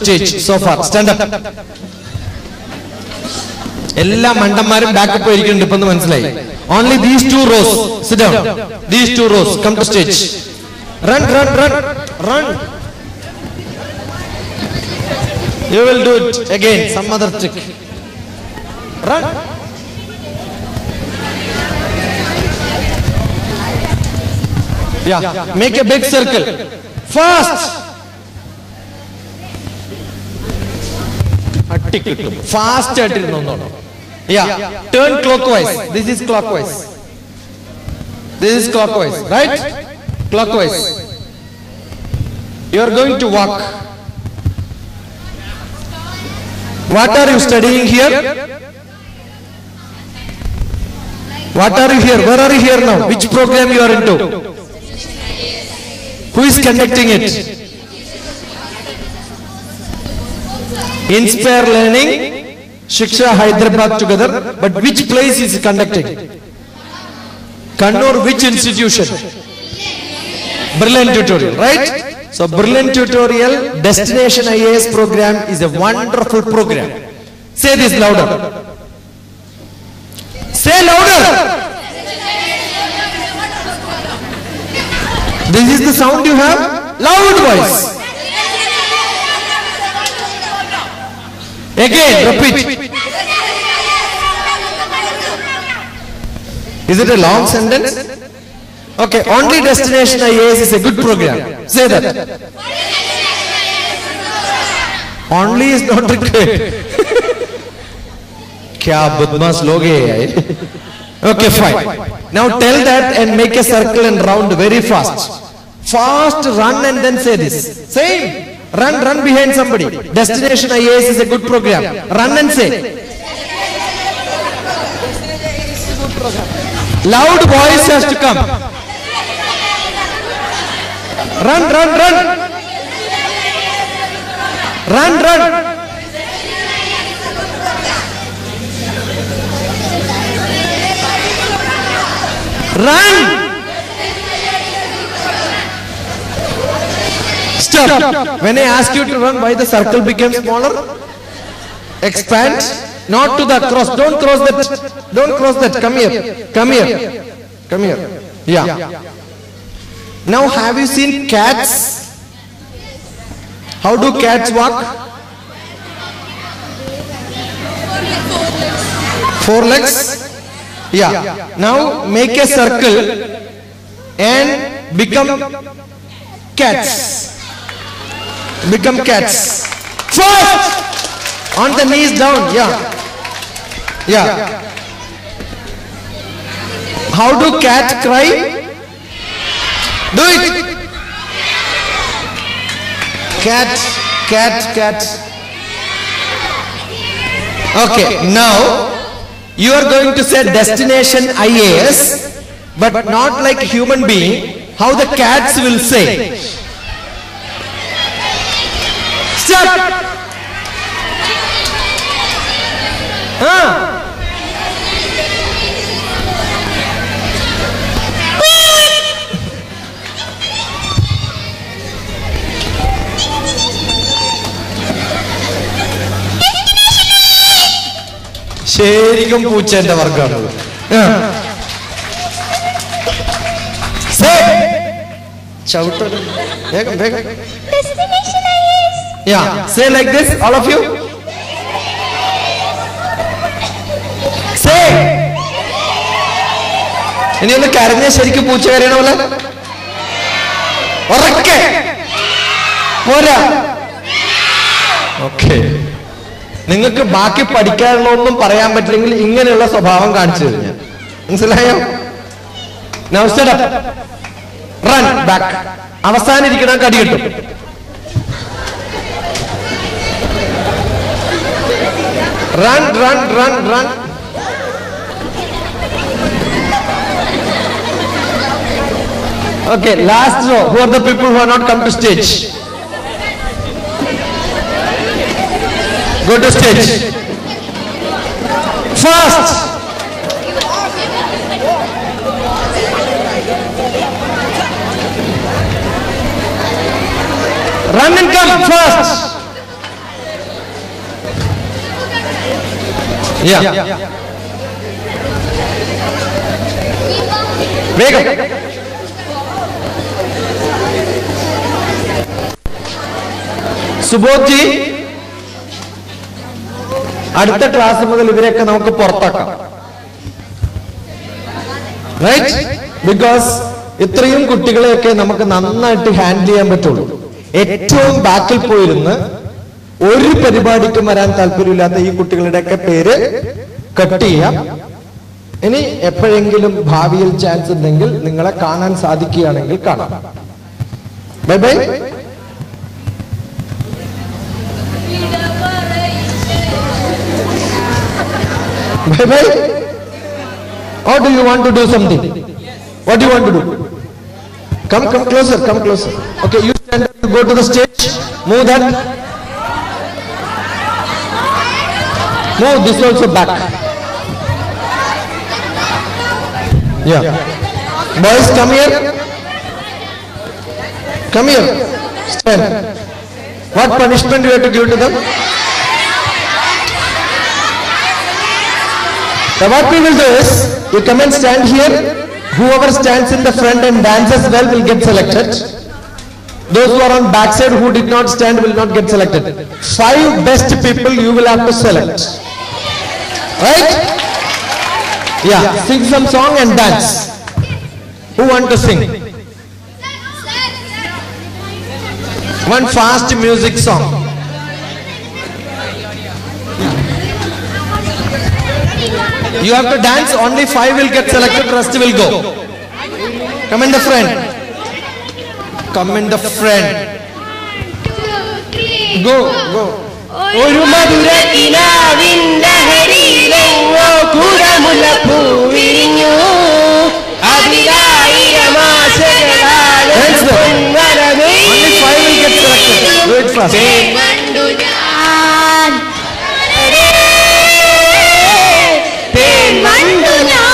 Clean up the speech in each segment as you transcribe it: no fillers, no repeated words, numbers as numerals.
stage so far. Stand up. Ella mandamarum back up irikkundu ipponnu manasilayi. Only these two rows. Sit down. These two rows come to stage. Run, run, run, run. You will do it again. Some other trick. Run. Yeah. Make a big circle. Fast. Fast. Yeah. Turn clockwise. This is clockwise. This is clockwise. Right? Clockwise. You are going to walk. What are you studying here? What are you here? Where are you here now? Which program you are into? Who is conducting it? Inspire Learning, Shiksha Hyderabad together. But which place is conducting? Kannur, which institution? Brilliant Tutorial, right? So Brilliant Tutorial Destination IAS program is a wonderful program. Say this louder. Say louder. This is the sound you have. Loud voice. Again, repeat. Is it a long sentence? Okay, only Destination IAS is a good program. Say that. Only is not required. Kya badmash log hai? Okay, fine. Now tell that and make a circle and round very fast. Fast, run and then say this. Same. Run, run behind somebody. Destination IAS is a good program. Run and say. Loud voice has to come. Run, run, run. Run, run. Run. Stop. When I ask you to run, why the circle became smaller? Expand. Not to the cross. Don't cross that. Don't cross that. Come here. Come here. Come here. Yeah. Now have you seen cats? How do cats walk? Four legs? Yeah. Now make a circle and become cats. Become cats. First! On the knees down. Yeah. Yeah. How do cats cry? Do it. Cat, cat, cat. Okay, now you are going to say Destination IAS, but not like human being. How the cats will say. Stop. ശരിക്കും പൂച്ചേന്റെ വർഗമാണ്. വേഗം വേഗം. Yeah, say like this, all of you. Say. ഇനി ഒന്ന് കരഞ്ഞ ശരിക്കും പൂച്ച കരയണ പോലെ ഉറക്കെ പോരാ. ഓക്കെ, നിങ്ങൾക്ക് ബാക്കി പഠിക്കാനുള്ളതൊന്നും പറയാൻ പറ്റില്ലെങ്കിൽ ഇങ്ങനെയുള്ള സ്വഭാവം കാണിച്ചു കഴിഞ്ഞാൽ മനസ്സിലായോ? Now stand up. Run back. അവസാനം ഇരിക്കണം കടി കിട്ടും. Run, run, run, run. Okay, last row. Who are the people who have not come to stage? Go to stage. Fast. Run and come fast. Yeah. വേഗം. സുബോധ്, അടുത്ത class മുതൽ ഇവരെയൊക്കെ നമുക്ക് പുറത്താക്കാം. Right? Because ഇത്രയും കുട്ടികളെയൊക്കെ നമുക്ക് നന്നായിട്ട് ഹാൻഡിൽ ചെയ്യാൻ പറ്റുള്ളൂ. ഏറ്റവും ബാക്കിൽ പോയിരുന്ന് ഒരു പരിപാടിക്കും വരാൻ താല്പര്യമില്ലാത്ത ഈ കുട്ടികളുടെയൊക്കെ പേര് കട്ട് ചെയ്യാം. ഇനി എപ്പോഴെങ്കിലും ഭാവിയിൽ ചാൻസ് ഉണ്ടെങ്കിൽ നിങ്ങളെ കാണാൻ സാധിക്കുകയാണെങ്കിൽ കാണാം. Bye bye. Bye bye. Or do you want to do something? What do you want to do? Come closer, come closer. Okay, you stand up, you go to the stage. Move that. Move this also back. Yeah. Boys, come here. Come here. Stand. What punishment you have to give to them? Now what we will do is, you come and stand here. Whoever stands in the front and dances well will get selected. Those who are on backside who did not stand will not get selected. 5 best people you will have to select. Right? Yeah, sing some song and dance. Who want to sing? One fast music song. You have to dance, only 5 will get selected, rest will go. Come in the front. Come in the front. Go, go. ഒരു മധുരക്കിനാവിൻ ലഹരിയിലെങ്ങോ കുടമുല്ലപ്പൂ വിരിഞ്ഞു അതിലായിരം ആശകളാലും പൊൻവരമേ Only 5 will get selected. Do it fast. കണ്ടു ഞാൻ കണ്ടു ഞാൻ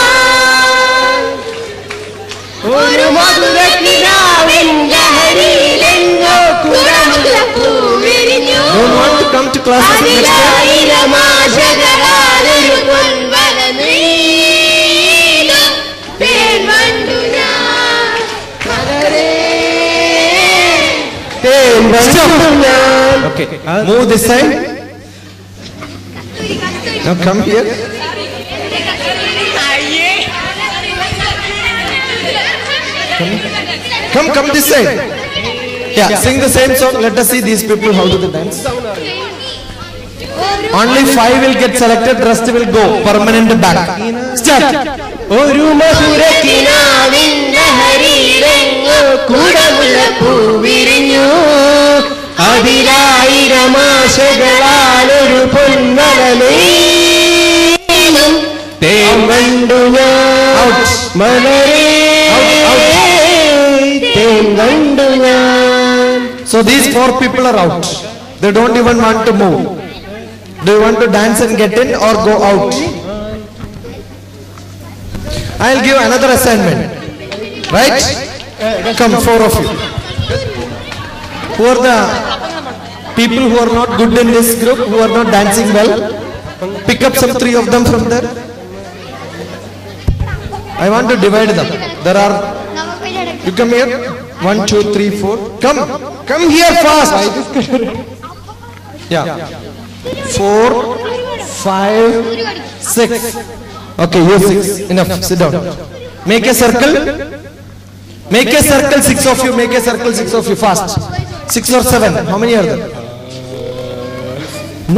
ഒരു മധുരക്കിനാവിൻ ലഹരിയിലെങ്ങോ കുടമുല്ലപ്പൂ വിരിഞ്ഞു Don't want to come to class next time. അതിലായിരം ആശകളാലൊരു പൊൻവരമേ കണ്ടു ഞാൻ Okay, move this side. Now come here. Come this side. Yeah, sing the same song. Let us see these people how do they dance. Only 5 will get selected, rest will go permanent back. Start. ഒരു മധുരക്കിനാവിൻ ലഹരിയിലെങ്ങോ കുടമുല്ലപ്പൂ വിരിഞ്ഞു അതിലായിരം ആശകളാലൊരു പൊൻവരമേലും തേൻ കണ്ടു ഞാൻ മലരേ തേൻ കണ്ടു ഞാൻ. So these 4 people are out. They don't even want to move. Do you want to dance and get in or go out? I'll give another assignment. Right? Come, 4 of you. Who are the people who are not good in this group, who are not dancing well? Pick up some 3 of them from there. I want to divide them. There are, you come here. 1, 2, 3, 4. Come here fast. Yeah. 4, 5, 6. Okay, you 6. Enough. Sit down. Make a circle. Make a circle. 6 of you. Make a circle. 6 of you. Fast. 6 or 7. How many are there?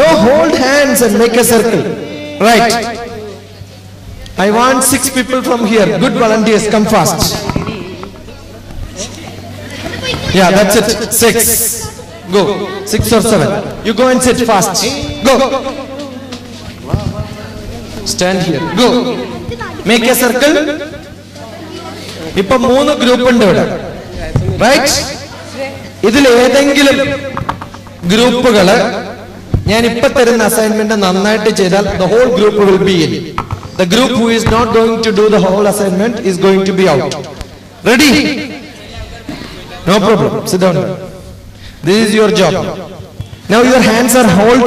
No, hold hands and make a circle. Right. I want 6 people from here. Good volunteers. Come fast. Yeah, that's it. 6. Go. 6 or 7. You go and sit fast. Go. Stand here. Go. Make a circle. ഇപ്പൊ 3 group ഉണ്ട് ഇവിടെ. Right? ഇതിൽ ഏതെങ്കിലും ഗ്രൂപ്പുകള് ഞാൻ ഇപ്പൊ തരുന്ന assignment നന്നായിട്ട് ചെയ്താൽ the whole group will be in. The group who is not going to do the whole assignment is going to be out. Ready? No problem. Sit down. This is your job. Now your hands are held.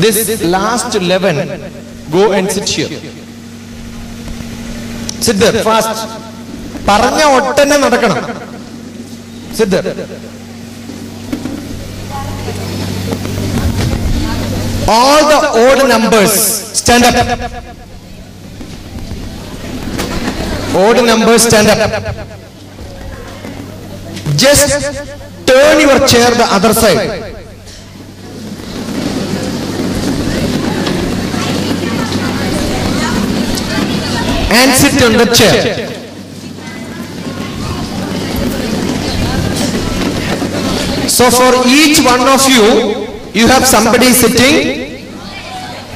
This last 11, go and sit here. Sit there fast. Paranya ottane nadakanam. Sit there. All the odd numbers, stand up. Odd numbers, stand up. Just turn your chair the other side. And sit on the chair. So for each one of you, you have somebody sitting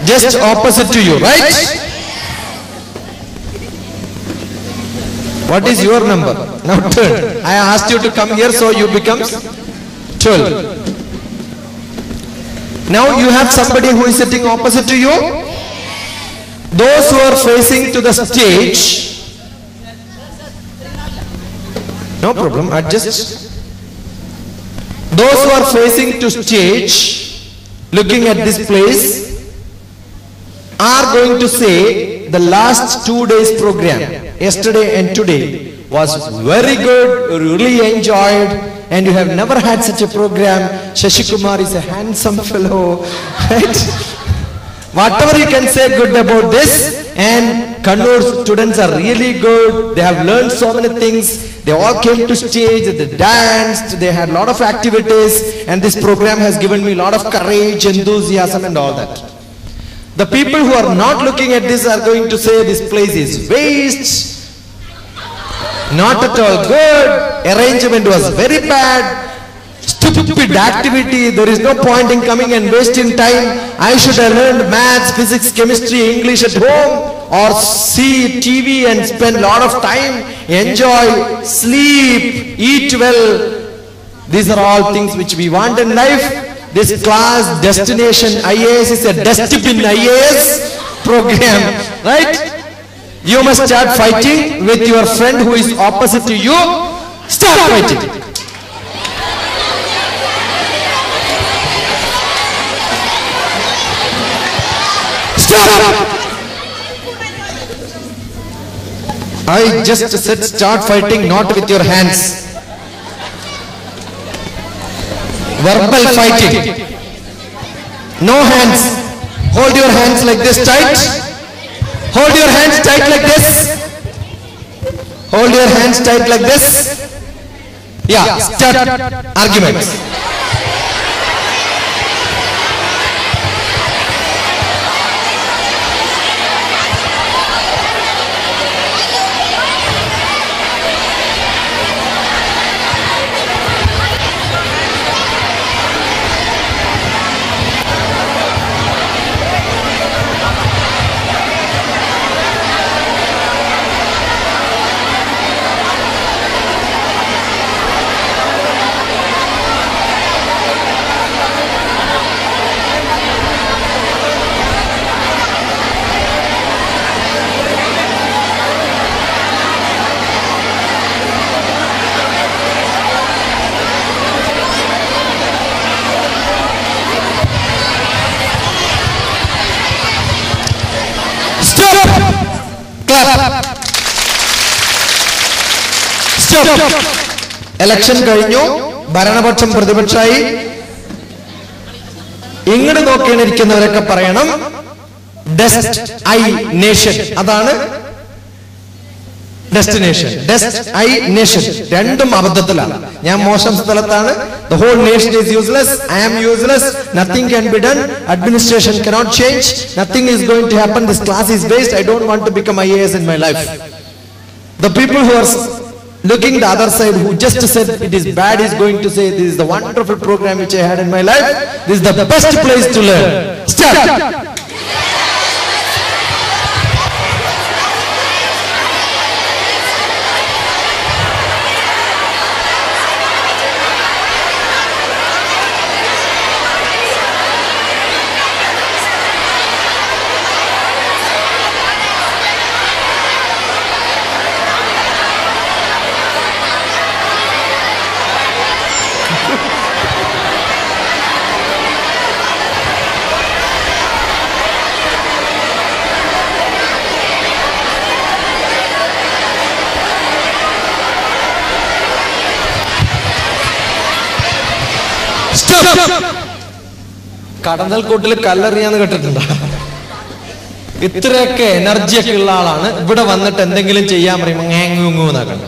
just opposite to you, right? What is your number? Now turn. I asked you to come here, so you become 12. Now you have somebody who is sitting opposite to you. Those who are facing to the stage, no problem, adjust. Those who are facing to stage, looking at this place, are going to say the last 2 days program, yesterday and today, was very good, really enjoyed, and you have never had such a program. Shashi Kumar is a handsome fellow, right? Whatever you can say good about this, and Kannur students are really good. They have learned so many things. They all came to stage, they danced, they had a lot of activities, and this program has given me a lot of courage, enthusiasm and all that. The people who are not looking at this are going to say this place is waste, not at all good, arrangement was very bad, stupid activity, there is no point in coming and wasting time. I should have learned maths, physics, chemistry, English at home, or see TV and spend a lot of time, enjoy, sleep, eat well. These are all things which we want in life. This class destination IAS is a Destipin IAS program, right? You must start fighting with your friend who is opposite to you. Start fighting. Stop! I just said start fighting, not with your hands. Verbal fighting. No hands. Hold your hands like this tight. Hold your hands tight like this. Hold your hands tight like this. Yeah, start arguments. Election കഴിഞ്ഞു, ഭരണപക്ഷം പ്രതിപക്ഷമായി. ഇങ്ങോട്ട് നോക്കിയിരിക്കുന്നവരൊക്കെ പറയണം dust I nation, അതാണ് destination. Dust I nation രണ്ടും അബദ്ധത്തിലാണ്. ഞാൻ മോശം സ്ഥലത്താണ്. The whole nation is useless. I am useless. Nothing can be done. Administration cannot change. Nothing is going to happen. This class is waste. I don't want to become IAS in my life. The people who are looking the other side, who just said it is bad, is going to say this is the wonderful program which I had in my life. This is the best place to learn. Start. കടന്നൽ കൂട്ടിൽ കല്ലെറിയാന്ന് കേട്ടിട്ടുണ്ടോ? ഇത്രയൊക്കെ എനർജിയൊക്കെ ഉള്ള ആളാണ് ഇവിടെ വന്നിട്ട് എന്തെങ്കിലും ചെയ്യാൻ പറയുമ്പോൾ എന്നാക്കണം.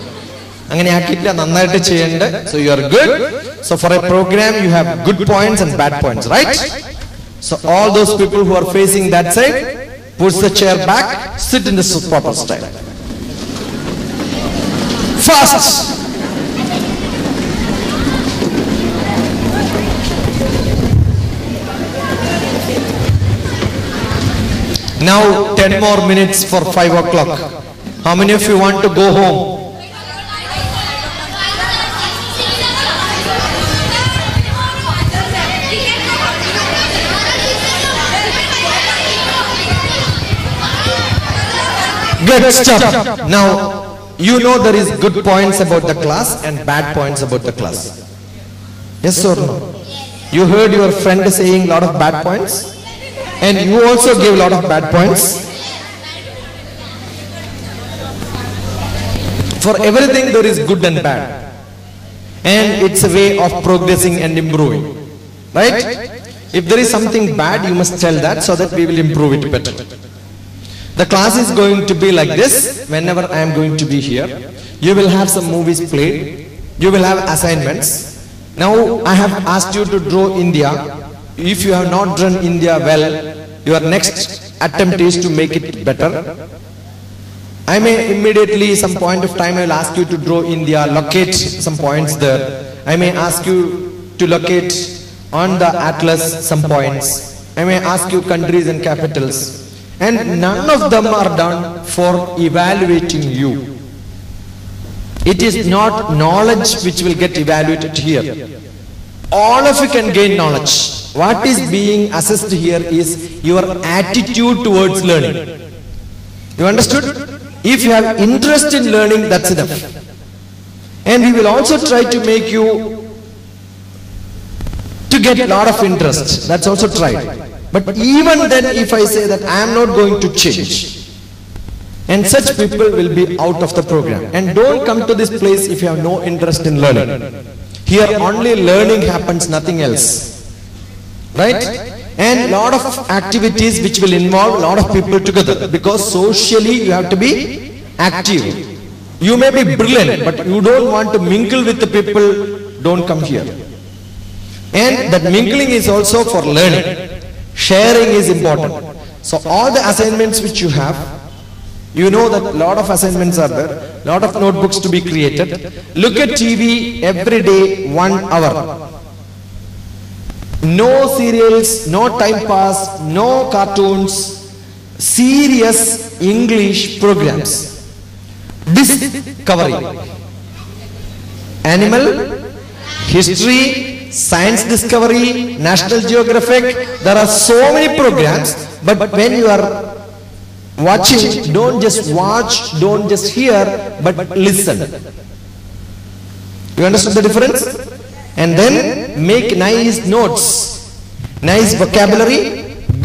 അങ്ങനെ ആക്കിയില്ല, നന്നായിട്ട് ചെയ്യേണ്ട. So you are good. So for a programme you have good points and bad points, right? So all those people who are facing that side, push the chair back, sit in the proper style. Fast. Now 10 more minutes for 5 o'clock. How many of you want to go home? Good, stop. Now you know there is good points about the class and bad points about the class. Yes or no? You heard your friend saying a lot of bad points? And you also give a lot of bad points. For everything there is good and bad. And it's a way of progressing and improving. Right? If there is something bad, you must tell that so that we will improve it better. The class is going to be like this. Whenever I am going to be here, you will have some movies played. You will have assignments. Now I have asked you to draw India. If you have not drawn India well, your next attempt is to make it better. I may immediately, some point of time, I will ask you to draw India, locate some points there. I may ask you to locate on the atlas some points. I may ask you countries and capitals. And none of them are done for evaluating you. It is not knowledge which will get evaluated here. All of you can gain knowledge. What is being assessed here is your attitude towards learning. You understood? If you have interest in learning, that's enough. And we will also try to make you to get a lot of interest. That's also tried. But even then, if I say that I am not going to change, and such people will be out of the program. And don't come to this place if you have no interest in learning. Here only learning happens, nothing else. Right? And lot of activities which will involve a lot of people together, because socially you have to be active. You may be brilliant, but you don't want to mingle with the people, don't come here. And that mingling is also for learning. Sharing is important. So all the assignments which you have, you know that a lot of assignments are there, lot of notebooks to be created. Look at TV every day 1 hour. No serials, no time pass, no cartoons, serious English programs. Discovery, animal, history, science discovery, National Geographic. There are so many programs, but when you are watching, don't just watch, don't just hear, but listen. You understand the difference? And then make nice notes, nice vocabulary,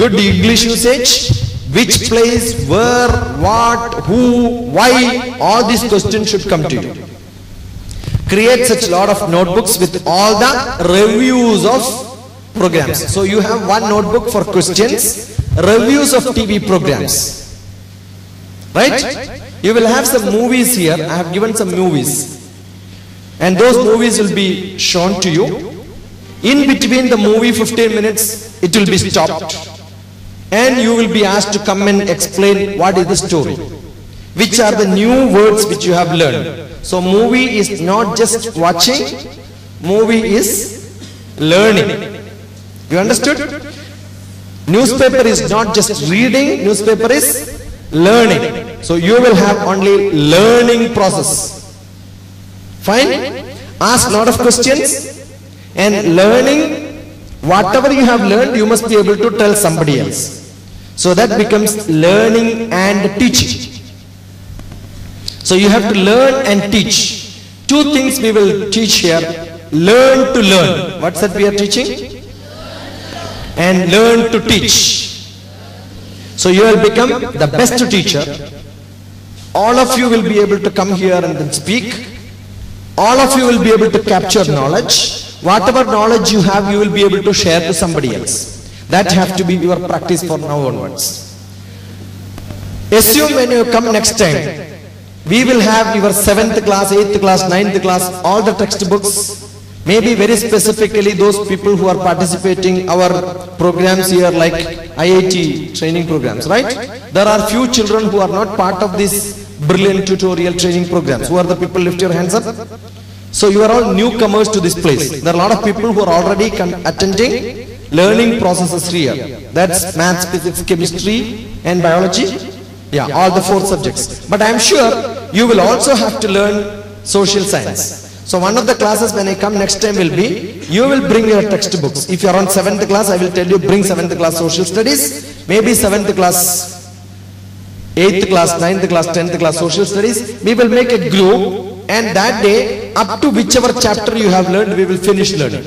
good English usage, which place, where, what, who, why, all these questions should come to you. Create such a lot of notebooks with all the reviews of programs. So you have one notebook for questions, reviews of TV programs. Right? You will have some movies here. I have given some movies. And those movies will be shown to you. In between the movie 15 minutes, it will be stopped. And you will be asked to come and explain what is the story. Which are the new words which you have learned. So movie is not just watching, movie is learning. You understood? Newspaper is not just reading, newspaper is learning. So you will have only learning process. Fine? Ask lot of questions, and learning, whatever you have learned, you must be able to tell somebody else. So that becomes learning and teaching. So you have to learn and teach. Two things we will teach here. Learn to learn. What's that we are teaching? And learn to teach. So you will become the best teacher. All of you will be able to come here and then speak. All of you will be able to capture knowledge. Whatever knowledge you have, you will be able to share to somebody else. That have to be your practice for now onwards. Assume when you come next time, we will have your 7th class, 8th class, 9th class, all the textbooks. Maybe very specifically those people who are participating our programs here like IIT training programs, right? There are few children who are not part of this brilliant tutorial training programs. Who are the people? Lift your hands up. So you are all newcomers to this place. There are a lot of people who are already attending learning processes here. That's maths, physics, chemistry and biology. Yeah, all the 4 subjects. But I am sure you will also have to learn social science. So one of the classes when I come next time will be, you will bring your textbooks. If you are on 7th class, I will tell you bring 7th class social studies, maybe 7th class, 8th class, 9th class, 10th class social studies. We will make a group and that day up to whichever chapter you have learned, we will finish learning.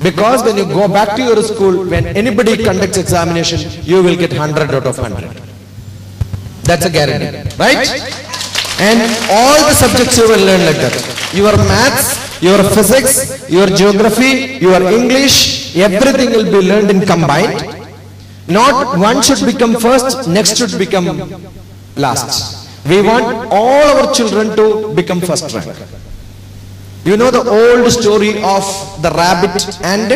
Because when you go back to your school, when anybody conducts examination, you will get 100 out of 100. That's a guarantee, right? And all the subjects you will learn like that. Your maths, your physics, your geography, your English, everything will be learned in combined. Not one should become first, next should become last. We want all our children to become first rank. You know the old story of the rabbit and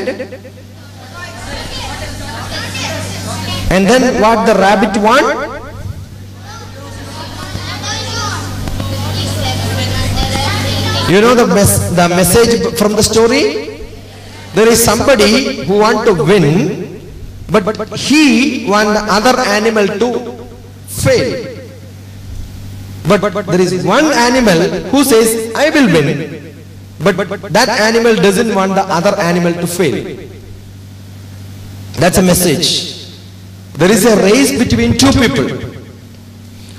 then what the rabbit want? You know the message from the story? There is somebody who want to win, but he want the other animal to fail. But there is one animal who says, I will win, but that animal doesn't want the other animal to fail. That's a message. There is a race between 2 people.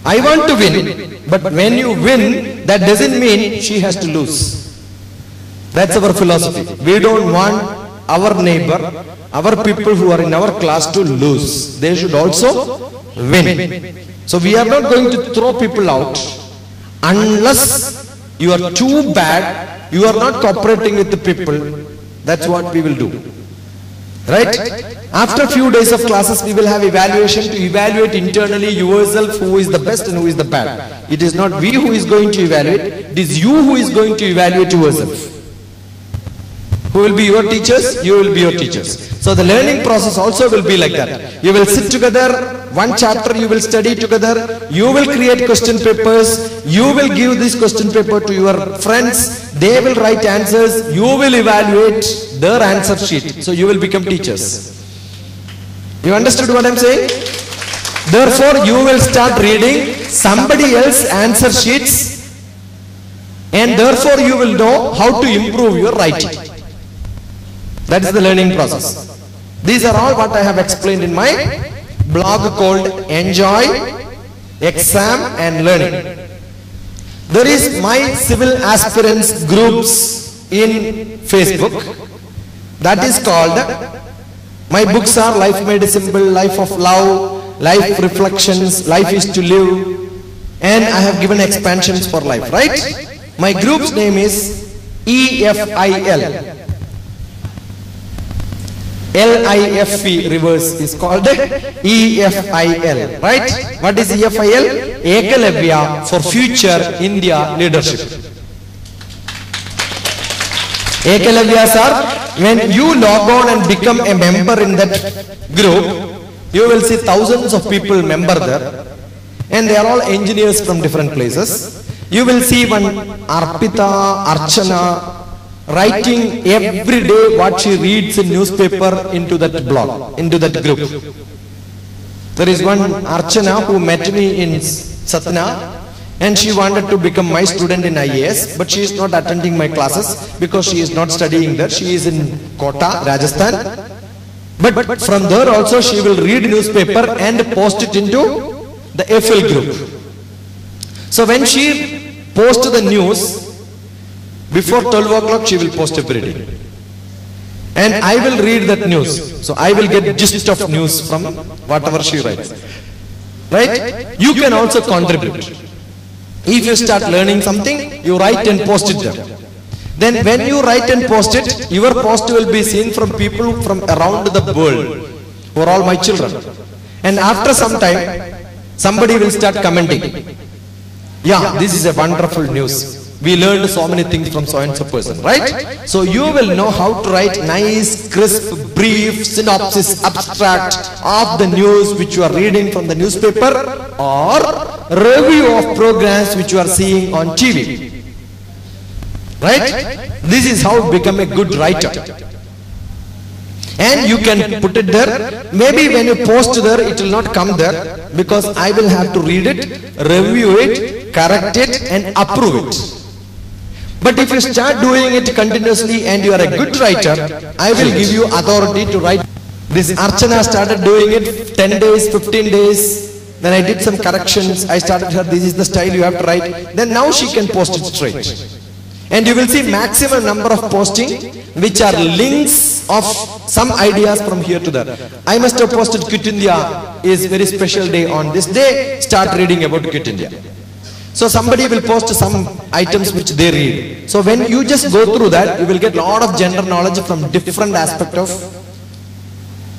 I want to win, but when you win, that doesn't mean she has to lose. That's our philosophy. We don't want our neighbor, our people who are in our class to lose. They should also win. So we are not going to throw people out unless you are too bad, you are not cooperating with the people. That's what we will do. Right? After a few days of classes, we will have evaluation to evaluate internally yourself who is the best and who is the bad. It is not we who is going to evaluate, it is you who is going to evaluate yourself. Who will be your teachers? You will be your teachers. So the learning process also will be like that. You will sit together, one chapter you will study together, you will create question papers, you will give this question paper to your friends, they will write answers, you will evaluate their answer sheet. So you will become teachers. You understood what I am saying? Therefore you will start reading somebody else's answer sheets and therefore you will know how to improve your writing. That is the learning process. These are all what I have explained in my blog called Enjoy, Exam and Learning. There is my civil aspirants groups in Facebook. That is called, my books are Life Made Simple, Life of Love, Life Reflections, Life is to Live, and I have given expansions for life, right? My group's name is EFIL. LIFE reverse is called EFIL, right? What is EFIL? Ekalavya for Future India Leadership. Ekalavyas are, when you log on and become a member in that group, you will see thousands of people member there and they are all engineers from different places. You will see one Arpita, Archana, writing every day what she reads in newspaper into that blog, into that group. There is one Archana who met me in Satna and she wanted to become my student in IAS, but she is not attending my classes because she is not studying there. She is in Kota, Rajasthan. But from there also she will read newspaper and post it into the FL group. So when she posts the news, before 12 o'clock she will post every day. And I will read that news. So I will get gist of news from whatever she writes. Right? You can also contribute. If you start learning something, you write and post it there. Then when you write and post it, your post will be seen from people from around the world, who are all my children. And after some time, somebody will start commenting. Yeah, this is a wonderful news. We learned so many things from so and so person, right? So you will know how to write nice, crisp, brief, synopsis, abstract of the news which you are reading from the newspaper or review of programs which you are seeing on TV. Right? This is how you become a good writer. And you can put it there. Maybe when you post there, it will not come there because I will have to read it, review it, correct it and approve it. But if you start doing it continuously and you are a good writer, I will give you authority to write. This Archana started doing it 10 days, 15 days. Then I did some corrections. I started her, this is the style you have to write. Then now she can post it straight. And you will see maximum number of posting which are links of some ideas from here to there. I must have posted Quit India is very special day on this day. Start reading about Quit India. So somebody will post some items which they read. So when you just go through that, you will get a lot of general knowledge from different aspects of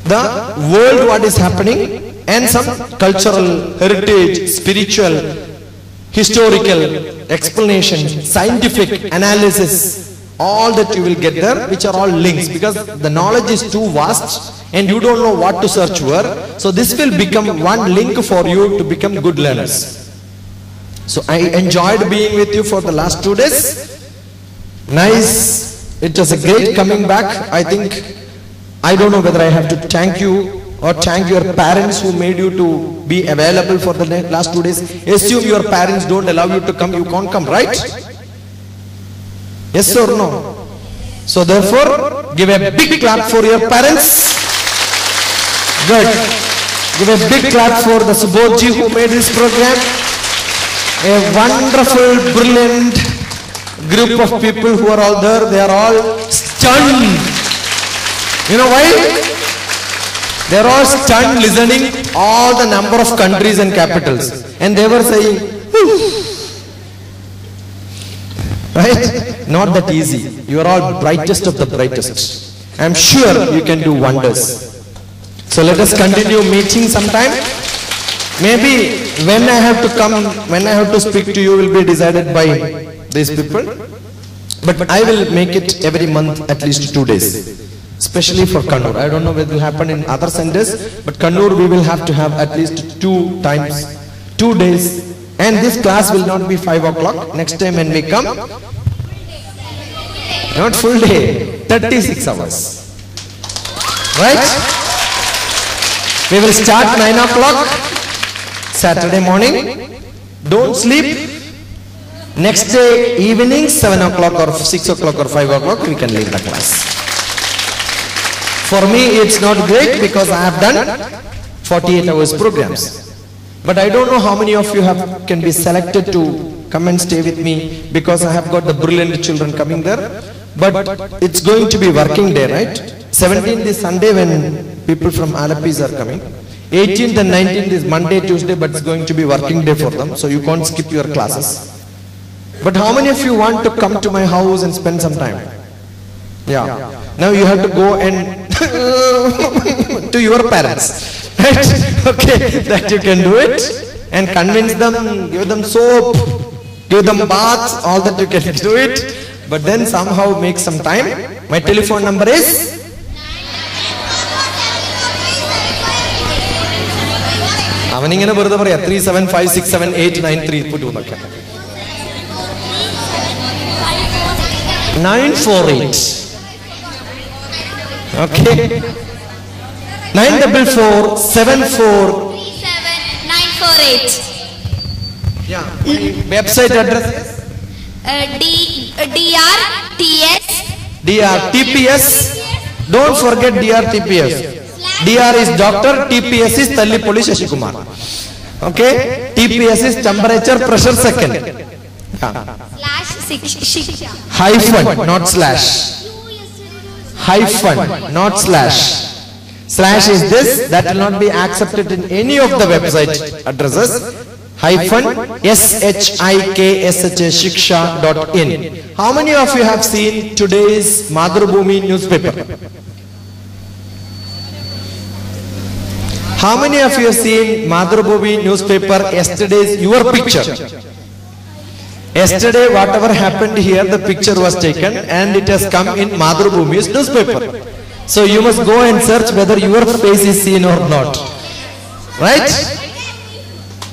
the world, what is happening, and some cultural, heritage, spiritual, historical explanation, scientific analysis, all that you will get there, which are all links, because the knowledge is too vast and you don't know what to search for. So this will become one link for you to become good learners. So I enjoyed being with you for the last 2 days. Nice. It was a great coming back. I think, I don't know whether I have to thank you or thank your parents who made you to be available for the last 2 days. Assume your parents don't allow you to come, you can't come, right? Yes or no? So therefore, give a big clap for your parents. Good. Give a big clap for the Subodhji who made this program. A wonderful, brilliant group of people who are all there. They are all stunned. You know why? They are all stunned listening all the number of countries and capitals. And they were saying, right? Not that easy. You are all brightest of the brightest. I am sure you can do wonders. So let us continue meeting sometime. Maybe when I have to come, when I have to speak to you will be decided by these people. But I will make it every month at least 2 days. Especially for Kannur. I don't know whether it will happen in other centers, but Kannur we will have to have at least 2 times, 2 days. And this class will not be 5 o'clock. Next time when we come, not full day, 36 hours. Right? We will start 9 o'clock, Saturday morning. Don't sleep. Next day evening, 7 o'clock or 6 o'clock or 5 o'clock, we can leave the class. For me, it's not great because I have done 48 hours programs. But I don't know how many of you can be selected to come and stay with me because I have got the brilliant children coming there. But it's going to be working day, right? 17th is Sunday when people from Alapis are coming. 18th and 19th is Monday, Tuesday, but it's going to be working day for them. So you can't skip your classes. But how many of you want to come to my house and spend some time? Yeah. Now you have to go and to your parents, right? Okay, that you can do it and convince them, give them soap, give them baths, all that you can do it. But then somehow make some time. My telephone number is 948. Okay. 94474 948. Yeah. Website address is DRTPS. Don't forget DRTPS. DR is doctor, TPS is Talli Police Shashikumar. Okay. TPS is temperature pressure second. /Shiksha. Hyphen, not slash. Hyphen, not slash. Slash is this, that will not be accepted in any of the website addresses. shiksha.in. How many of you have seen today's Madhrubhumi newspaper? How many of you have seen Madhrubhumi newspaper yesterday's your picture? Yesterday whatever happened here, the picture was taken and it has come in Madhrubhumi's newspaper. So you must go and search whether your face is seen or not. Right?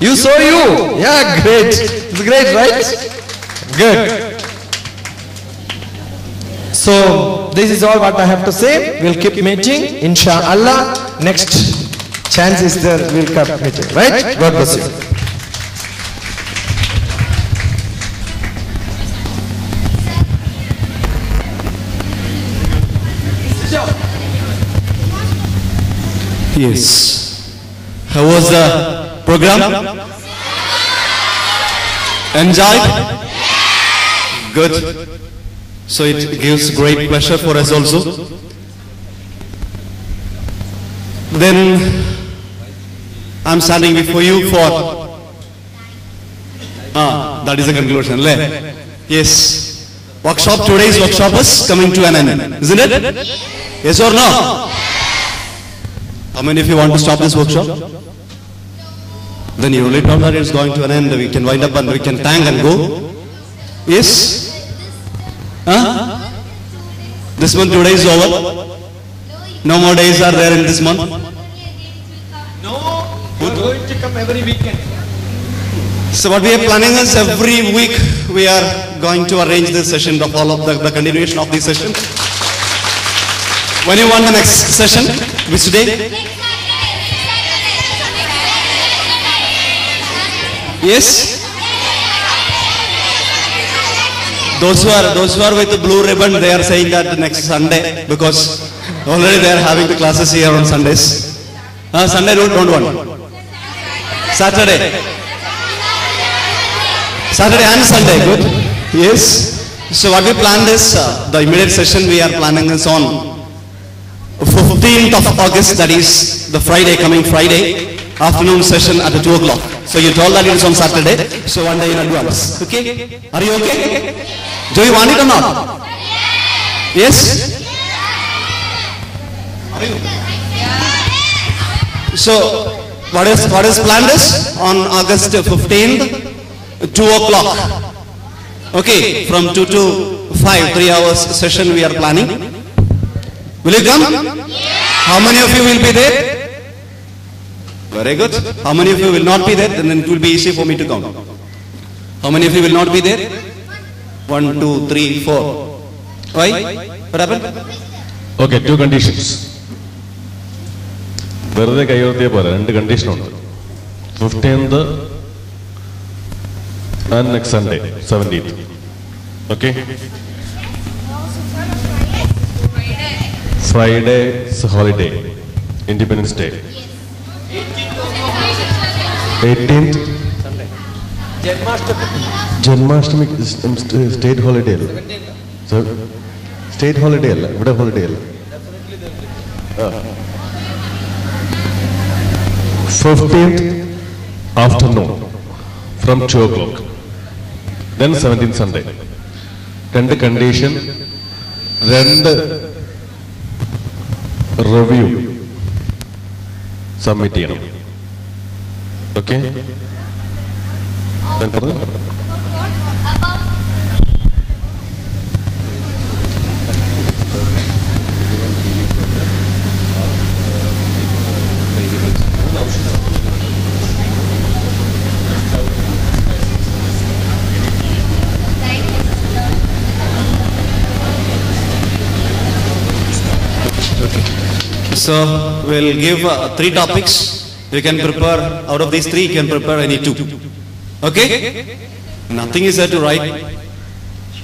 You saw you. Yeah, great. It's great, right? Good. So this is all what I have to say. We'll keep meeting, inshallah. Next chance is there, we'll keep meeting. Right? God bless you. Yes. How was the program? Enjoyed? Good. So it gives great pleasure for us also. Then I'm standing before you for that is the conclusion. Yes. Workshop, today's workshop is coming to an end, isn't it? Yes or no? How many of you want to stop this workshop? Then you only know that it's going to an end. We can wind up and we can thank and go. Yes? This month, 2 days over. No more days are there in this month. No, we're going to come every weekend. So what we are planning is every week we are going to arrange this session, the follow-up, the continuation of this session. When you want the next session, which day? Yes? Those who are with the blue ribbon, they are saying that the next Sunday, because already they are having the classes here on Sundays. Sunday don't want. Saturday. Saturday and Sunday, good. Yes. So what we planned is, the immediate session we are planning is on 15th of August, that is the Friday, coming Friday, afternoon session at 2 o'clock. So you told that it is on Saturday, so 1 day in advance. Okay? Are you okay? Do you want it or not? Yes? So what is planned is on August 15th, 2 o'clock. Okay, from 2 to 5, 3 hours session we are planning. Will you come? How many of you will be there? Very good. How many of you will not be there? And then it will be easy for me to count. How many of you will not be there? 1, 2, 3, 4. Why? What happened? Okay, 2 conditions. വെറുതെ കൈവർത്തിയ പോലെ 2 കണ്ടീഷനുണ്ട്. 15th and next Sunday, 17th. Okay? Friday is holiday, Independence Day. 18th Janmashtami is state holiday. So state holiday alla, ഇവിടെ holiday alla. 15th afternoon from 2 o'clock. Then 17th Sunday. 2 condition, 2 review submit ചെയ്യണം. Okay? Then further? So we'll give 3 topics. You can prepare, out of these 3, you can prepare any 2. Okay? Nothing is there to write.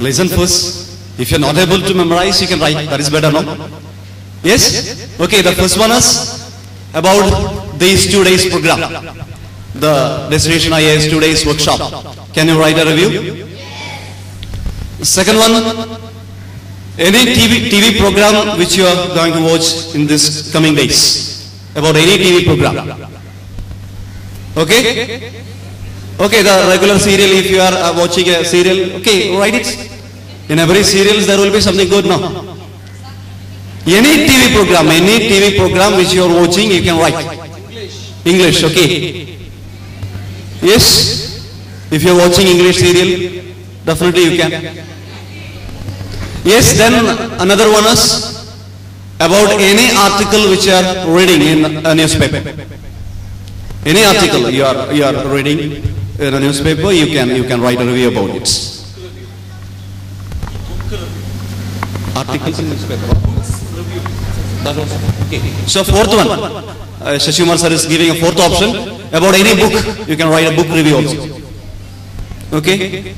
Listen first. If you're not able to memorize, you can write. That is better, no? Yes? Okay, the first one is about these 2 days program. The Destination IAS 2 days workshop. Can you write a review? Second one, any TV program which you are going to watch in this coming days. About any TV program. Okay? Okay, the regular serial, if you are watching a serial, okay, write it. In every serial there will be something good now. Any TV program which you are watching, you can write. English, okay. Yes, if you are watching English serial, definitely you can. Yes, then another one is about any article which you are reading in a newspaper. Any article you are reading in a newspaper, you can write a review about it. Articles in newspaper. Okay. So fourth one, Shashimar sir is giving a fourth option about any book. You can write a book review also. Okay.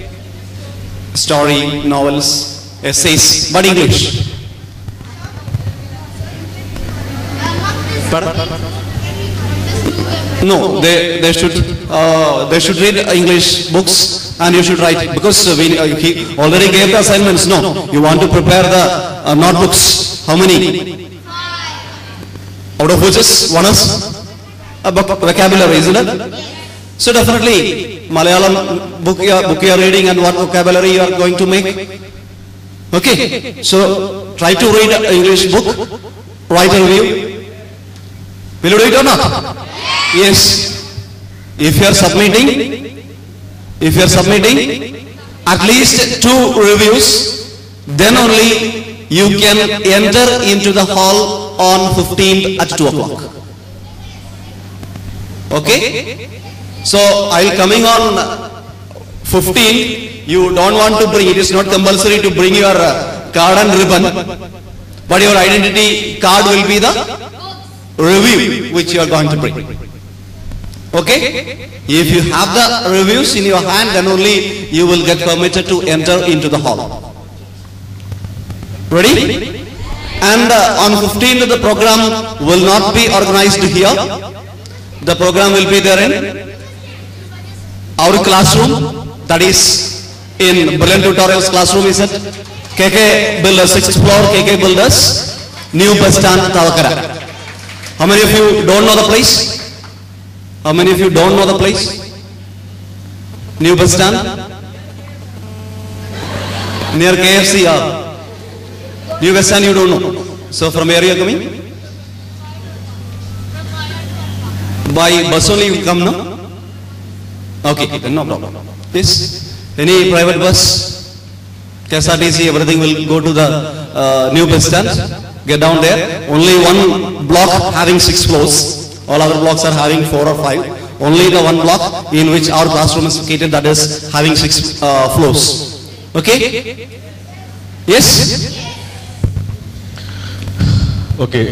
Story, novels, essays, but English. No, they should read English books and you should write, because he already gave the assignments. No, you want to prepare the notebooks. How many? Out of which is one is a vocabulary, isn't it? So definitely Malayalam book you are reading, and what vocabulary you are going to make. Okay, so try to read an English book, write a review. Will you do it or not? Yes. If you are submitting at least 2 reviews, then only you can enter into the hall on 15th at 2 o'clock. Okay? So I'll coming on 15th. You don't want to bring, it is not compulsory to bring your card and ribbon, but your identity card will be the review which you are going to bring. Okay? If you have the reviews in your hand, then only you will get permitted to enter into the hall. Ready? And on 15th the program will not be organized here. The program will be there in our classroom, that is in Brilliant Tutorials classroom, is it? KK Builders, 6th floor, KK Builders, New Bus Stand, Tavakara. How many of you don't know the place? How many of you don't know the place? New Bus Stand? Near KFC, New Bus Stand you don't know. So from where you are coming? By bus only you come, no? Okay, then no problem. Yes. Any private bus, KSRTC, everything will go to the New Bus Stand. Get down there. Only one block having 6 floors. All other blocks are having 4 or 5. Only the one block in which our classroom is located, that is having 6 floors. Okay? Yes? Okay.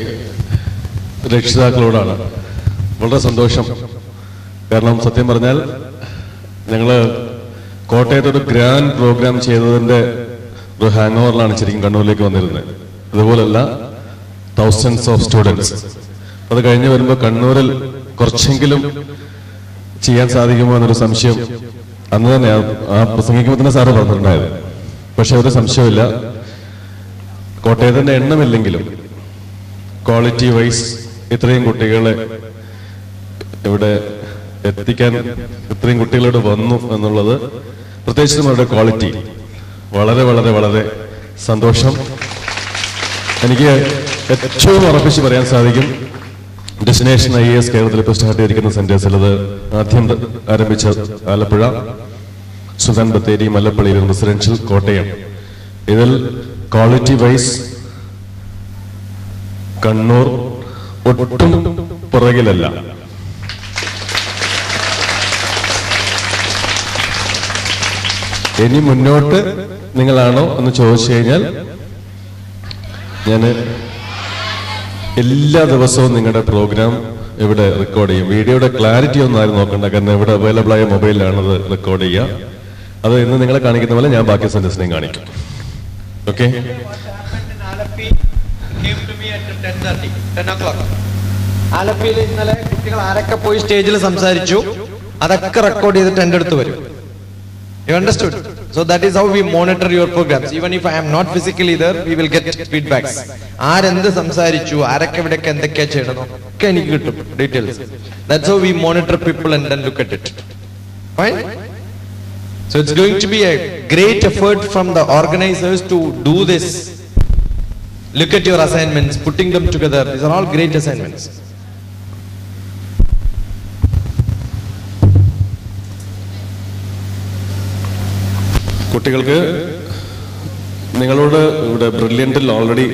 രക്ഷിതാക്കളോടാണ് വളരെ സന്തോഷം. കാരണം സത്യം പറഞ്ഞാൽ ഞങ്ങൾ കോട്ടയത്തൊരു grand programme ചെയ്തതിൻ്റെ ഒരു hang ഓവറിലാണ് ശരിക്കും കണ്ണൂരിലേക്ക് വന്നിരുന്നത്. അതുപോലല്ല തൗസൻഡ്സ് ഓഫ് സ്റ്റുഡൻസ്. അത് കഴിഞ്ഞ് വരുമ്പോൾ കണ്ണൂരിൽ കുറച്ചെങ്കിലും ചെയ്യാൻ സാധിക്കുമോ എന്നൊരു സംശയം അന്ന് തന്നെ ആ പ്രസംഗിക്കുമ്പോൾ തന്നെ സാറ് പറഞ്ഞിട്ടുണ്ടായത്. പക്ഷെ ഒരു സംശയമില്ല, കോട്ടയത്തിൻ്റെ എണ്ണമില്ലെങ്കിലും ക്വാളിറ്റി വൈസ് ഇത്രയും കുട്ടികളെ ഇവിടെ എത്തിക്കാൻ, ഇത്രയും കുട്ടികളോട് വന്നു എന്നുള്ളത്, പ്രത്യേകിച്ചും അവരുടെ ക്വാളിറ്റി വളരെ വളരെ വളരെ സന്തോഷം. എനിക്ക് ഏറ്റവും ഉറപ്പിച്ച് പറയാൻ സാധിക്കും, ഡെസ്റ്റിനേഷൻ IAS കേരളത്തിൽ ഇപ്പോൾ സ്റ്റാർട്ട് ചെയ്തിരിക്കുന്ന സെന്റേഴ്സിൽ അത് ആദ്യം ആരംഭിച്ച ആലപ്പുഴ, സുൽത്താൻ ബത്തേരി, മല്ലപ്പള്ളി, റെസിഡൻഷ്യൽ കോട്ടയം, ഇതിൽ ക്വാളിറ്റി വൈസ് കണ്ണൂർ ഒട്ടും പുറകിലല്ല. ഇനി മുന്നോട്ട് നിങ്ങളാണോ എന്ന് ചോദിച്ചു കഴിഞ്ഞാൽ ഞാൻ എല്ലാ ദിവസവും നിങ്ങളുടെ പ്രോഗ്രാം ഇവിടെ റെക്കോർഡ് ചെയ്യും. വീഡിയോയുടെ ക്ലാരിറ്റി ഒന്നും ആരും നോക്കണ്ട, കാരണം ഇവിടെ അവൈലബിൾ ആയ മൊബൈലിലാണത് റെക്കോർഡ് ചെയ്യുക. അത് ഇന്ന് നിങ്ങളെ കാണിക്കുന്ന പോലെ ഞാൻ ബാക്കി സെന്റൻസിനെയും കാണിക്കും. ഓക്കെ? ആലപ്പിയിൽ ഇന്നലെ കുട്ടികൾ ആരൊക്കെ പോയി സ്റ്റേജിൽ സംസാരിച്ചു അതൊക്കെ റെക്കോർഡ് ചെയ്തിട്ട് എൻ്റെ അടുത്ത് വരും. You understood? So that is how we monitor your programs. Even if I am not physically there, we will get feedbacks. ആരെന്ത് സംസാരിച്ചു, ആരൊക്കെ ഇവിടെയൊക്കെ എന്തൊക്കെയാ ചെയ്യണം ഒക്കെ എനിക്ക് കിട്ടും details. That's how we monitor people and then look at it. Fine? So it's going to be a great effort from the organizers to do this. Look at your assignments, putting them together. These are all great assignments. കുട്ടികൾക്ക് നിങ്ങളോട് ഇവിടെ ബ്രില്യൻറ്റിൽ already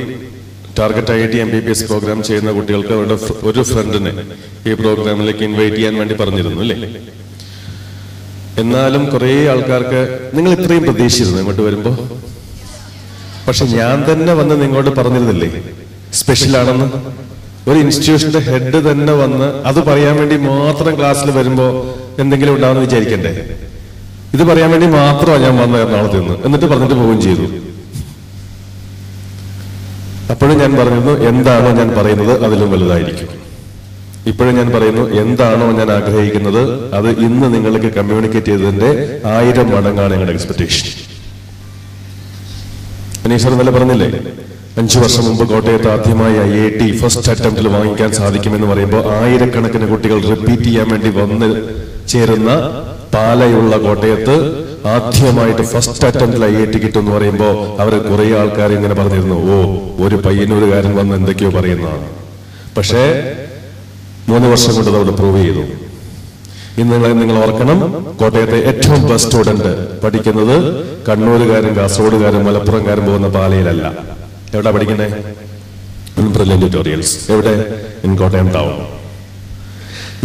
target IIT MBBS programme ചെയ്യുന്ന കുട്ടികൾക്ക് അവരുടെ ഒരു ഫ്രണ്ടിനെ ഈ പ്രോഗ്രാമിലേക്ക് ഇൻവൈറ്റ് ചെയ്യാൻ വേണ്ടി പറഞ്ഞിരുന്നു അല്ലേ? എന്നാലും കുറേ ആൾക്കാർക്ക് നിങ്ങൾ ഇത്രയും പ്രതീക്ഷിച്ചിരുന്നു ഇങ്ങോട്ട് വരുമ്പോ. പക്ഷെ ഞാൻ തന്നെ വന്ന് നിങ്ങളോട് പറഞ്ഞിരുന്നില്ലേ സ്പെഷ്യൽ ആണെന്ന്? ഒരു ഇൻസ്റ്റിറ്റ്യൂഷന്റെ ഹെഡ് തന്നെ വന്ന് അത് പറയാൻ വേണ്ടി മാത്രം ക്ലാസ്സിൽ വരുമ്പോ എന്തെങ്കിലും ഉണ്ടാവുമെന്ന് വിചാരിക്കണ്ടേ? ഇത് പറയാൻ വേണ്ടി മാത്രമാണ് ഞാൻ വന്ന എറണാകുളത്ത് നിന്ന്, എന്നിട്ട് പറഞ്ഞിട്ട് പോവുകയും ചെയ്തു. അപ്പോഴും ഞാൻ പറഞ്ഞിരുന്നു എന്താണോ ഞാൻ പറയുന്നത് അതിലും വലുതായിരിക്കും. ഇപ്പോഴും ഞാൻ പറയുന്നു എന്താണോ ഞാൻ ആഗ്രഹിക്കുന്നത് അത് ഇന്ന് നിങ്ങൾക്ക് കമ്മ്യൂണിക്കേറ്റ് ചെയ്തതിന്റെ 1000 മടങ്ങാണ് ഞങ്ങളുടെ എക്സ്പെക്ടേഷൻ. അനീഷ് ഇന്നലെ പറഞ്ഞില്ലേ 5 വർഷം മുമ്പ് കോട്ടയത്ത് ആദ്യമായി IIT ഫസ്റ്റ് അറ്റംപ്റ്റിൽ വാങ്ങിക്കാൻ സാധിക്കുമെന്ന് പറയുമ്പോൾ ആയിരക്കണക്കിന് കുട്ടികൾ റിപ്പീറ്റ് ചെയ്യാൻ വേണ്ടി വന്ന് ചേരുന്ന പാലയുള്ള കോട്ടയത്ത് ആദ്യമായിട്ട് ഫസ്റ്റ് അറ്റംപ്റ്റിൽ IIT കിട്ടും എന്ന് പറയുമ്പോൾ അവർ കുറെ ആൾക്കാർ ഇങ്ങനെ പറഞ്ഞിരുന്നു, ഓ ഒരു പയ്യന്നൂരുകാരൻ വന്ന് എന്തൊക്കെയോ പറയുന്നതാണ്. പക്ഷേ 3 വർഷം കൊണ്ട് അവിടെ പ്രൂവ് ചെയ്തു. ഇന്ന് നിങ്ങൾ ഓർക്കണം, കോട്ടയത്തെ ഏറ്റവും ബെസ്റ്റ് സ്റ്റുഡന്റ് പഠിക്കുന്നത് കണ്ണൂരുകാരും കാസർഗോഡുകാരും മലപ്പുറംകാരും പോകുന്ന പാലയിലല്ല. എവിടെ പഠിക്കുന്നത്? Brilliant Tutorials. എവിടെ? In Kottayam town.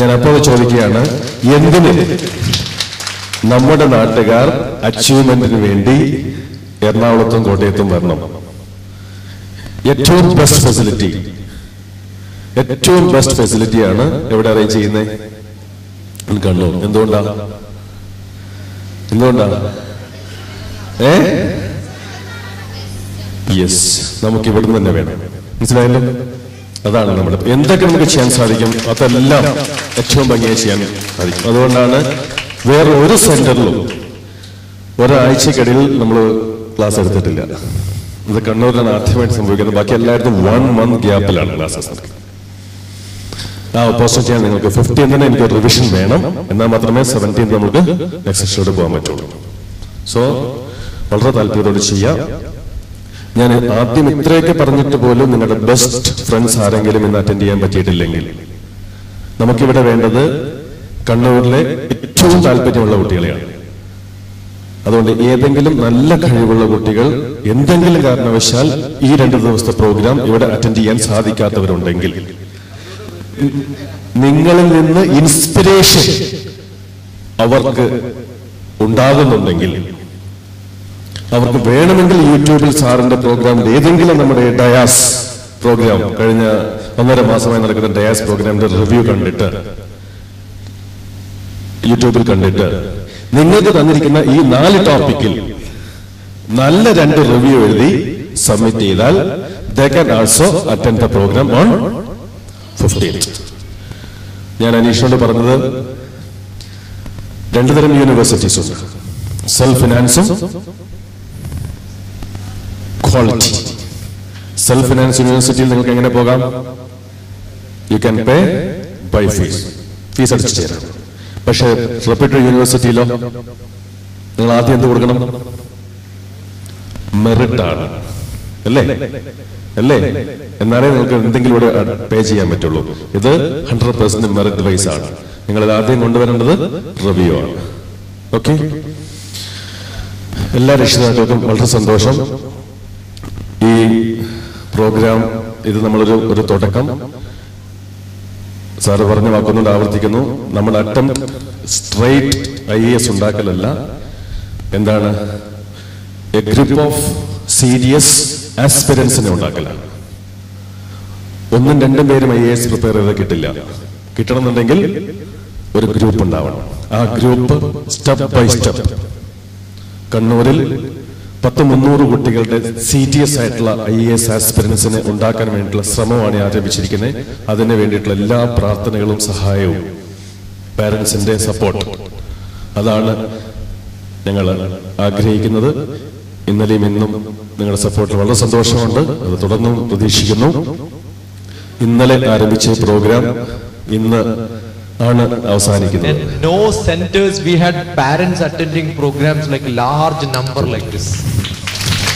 ഞാൻ അപ്പോൾ ചോദിക്കുകയാണ്, എന്തിന് നമ്മുടെ നാട്ടുകാർ അച്ചീവ്മെന്റിന് വേണ്ടി എറണാകുളത്തും കോട്ടയത്തും വരണം? ഏറ്റവും ബെസ്റ്റ് ഫെസിലിറ്റിയാണ് എവിടെ അറേഞ്ച് ചെയ്യുന്നത്? കണ്ണൂർ. എന്തുകൊണ്ടാ? യെസ്, നമുക്ക് ഇവിടുന്ന് തന്നെ വേണം. മനസ്സിലായല്ലോ? അതാണ് നമ്മുടെ എന്തൊക്കെ നമുക്ക് ചെയ്യാൻ സാധിക്കും അതെല്ലാം ഏറ്റവും ഭംഗിയായി ചെയ്യാൻ സാധിക്കും. അതുകൊണ്ടാണ് വേറെ ഒരു സെന്ററിലും ഒരാഴ്ചക്കിടയിൽ നമ്മൾ ക്ലാസ് എടുത്തിട്ടില്ല. ഇത് കണ്ണൂരിലാണ് ആദ്യമായിട്ട് സംഭവിക്കുന്നത്. ബാക്കി എല്ലായിടത്തും 1 month ഗ്യാപ്പിലാണ് ക്ലാസ്സസ് നടക്കുന്നത്. ആ ഓപ്പോസിറ്റ് ചെയ്യാൻ നിങ്ങൾക്ക് 15th എനിക്ക് ഒരു റിവിഷൻ വേണം, എന്നാൽ മാത്രമേ 17th നമുക്ക് നെക്സ്റ്റ് സെഷനോട് പോകാൻ പറ്റുള്ളൂ. സോ വളരെ താല്പര്യത്തോട് ചെയ്യാം. ഞാൻ ആദ്യം ഇത്രയൊക്കെ പറഞ്ഞിട്ട് പോലും നിങ്ങളുടെ ബെസ്റ്റ് ഫ്രണ്ട്സ് ആരെങ്കിലും ഇന്ന് അറ്റൻഡ് ചെയ്യാൻ പറ്റിയിട്ടില്ലെങ്കിൽ നമുക്കിവിടെ വേണ്ടത് കണ്ണൂരിലെ ഏറ്റവും താല്പര്യമുള്ള കുട്ടികളെയാണ്. അതുകൊണ്ട് ഏതെങ്കിലും നല്ല കഴിവുള്ള കുട്ടികൾ എന്തെങ്കിലും കാരണവശാൽ ഈ 2 ദിവസത്തെ പ്രോഗ്രാം ഇവിടെ അറ്റൻഡ് ചെയ്യാൻ സാധിക്കാത്തവരുണ്ടെങ്കിൽ, നിങ്ങളിൽ നിന്ന് ഇൻസ്പിറേഷൻ അവർക്ക് ഉണ്ടാകുന്നുണ്ടെങ്കിൽ, അവർക്ക് വേണമെങ്കിൽ യൂട്യൂബിൽ സാറിന്റെ പ്രോഗ്രാമിൽ ഏതെങ്കിലും നമ്മുടെ ഡയാസ് പ്രോഗ്രാം കഴിഞ്ഞ 1.5 മാസമായി നടക്കുന്ന ഡയാസ് പ്രോഗ്രാമിന്റെ റിവ്യൂ കണ്ടിട്ട് യൂട്യൂബിൽ കണ്ടിട്ട് നിങ്ങൾക്ക് തന്നിരിക്കുന്ന ഈ 4 ടോപ്പിക്കിൽ നല്ല 2 റിവ്യൂ എഴുതി സബ്മിറ്റ് ചെയ്താൽ they can also attend the program on 15th. ഞാൻ അനീഷിനോട് പറഞ്ഞത് 2 തരം യൂണിവേഴ്സിറ്റീസ് ഉണ്ട്, സെൽഫ് ഫിനാൻസും ക്വാളിറ്റി. സെൽഫ് ഫിനാൻസ് യൂണിവേഴ്സിറ്റിയിൽ നിങ്ങൾക്ക് എങ്ങനെ പോകാം? You can pay by fees അടിച്ചു ചേരാം. പക്ഷേ റെപ്യൂട്ടഡ് യൂണിവേഴ്സിറ്റിയിലോ നിങ്ങൾ ആദ്യം എന്ത് കൊടുക്കണം? മെറിറ്റ് ആണ്, അല്ലേ? എന്നാലേ നിങ്ങൾക്ക് എന്തെങ്കിലും ഇവിടെ പേ ചെയ്യാൻ പറ്റുള്ളൂ. ഇത് 100% മെറിറ്റ് വൈസ് ആണ്. നിങ്ങൾ ആദ്യം കൊണ്ടുവരേണ്ടത് റിവ്യൂ ആണ്. ഓക്കെ, എല്ലാ രക്ഷിതാക്കൾക്കും വളരെ സന്തോഷം. ഈ പ്രോഗ്രാം ഇത് നമ്മളൊരു തുടക്കം. സാറ് പറഞ്ഞ വാക്കുന്നുണ്ട്, ആവർത്തിക്കുന്നു. നമ്മുടെ അറ്റംപ്റ്റ് സ്ട്രൈറ്റ് IAS ഉണ്ടാക്കലല്ല. എന്താണ്? എ ഗ്രൂപ്പ് ഓഫ് സീരിയസ് ആസ്പിരൻസിനെ ഉണ്ടാക്കലാണ്. 1ഉം 2ഉം പേരും IAS പ്രിപ്പയർ ചെയ്ത് കിട്ടില്ല. കിട്ടണമെന്നുണ്ടെങ്കിൽ ഒരു ഗ്രൂപ്പ് ഉണ്ടാവണം. ആ ഗ്രൂപ്പ് സ്റ്റെപ്പ് ബൈ സ്റ്റെപ്പ് കണ്ണൂരിൽ 300 കുട്ടികളുടെ സീരിയസ് ആയിട്ടുള്ള IAS ആസ്പിരൻസിനെ ഉണ്ടാക്കാൻ വേണ്ടിയിട്ടുള്ള ശ്രമമാണ് ആരംഭിച്ചിരിക്കുന്നത്. അതിന് വേണ്ടിയിട്ടുള്ള എല്ലാ പ്രാർത്ഥനകളും സഹായവും പാരന്റ്സിന്റെ സപ്പോർട്ട് അതാണ് ഞങ്ങൾ ആഗ്രഹിക്കുന്നത്. ഇന്നലെയും ഇന്നും നിങ്ങളുടെ സപ്പോർട്ടിൽ വളരെ സന്തോഷമുണ്ട്. അത് തുടർന്നും പ്രതീക്ഷിക്കുന്നു. ഇന്നലെ ആരംഭിച്ച പ്രോഗ്രാം ഇന്ന് ആണ് അവസാനിക്കുന്നത്. No centers we had parents attending programs like large number like this.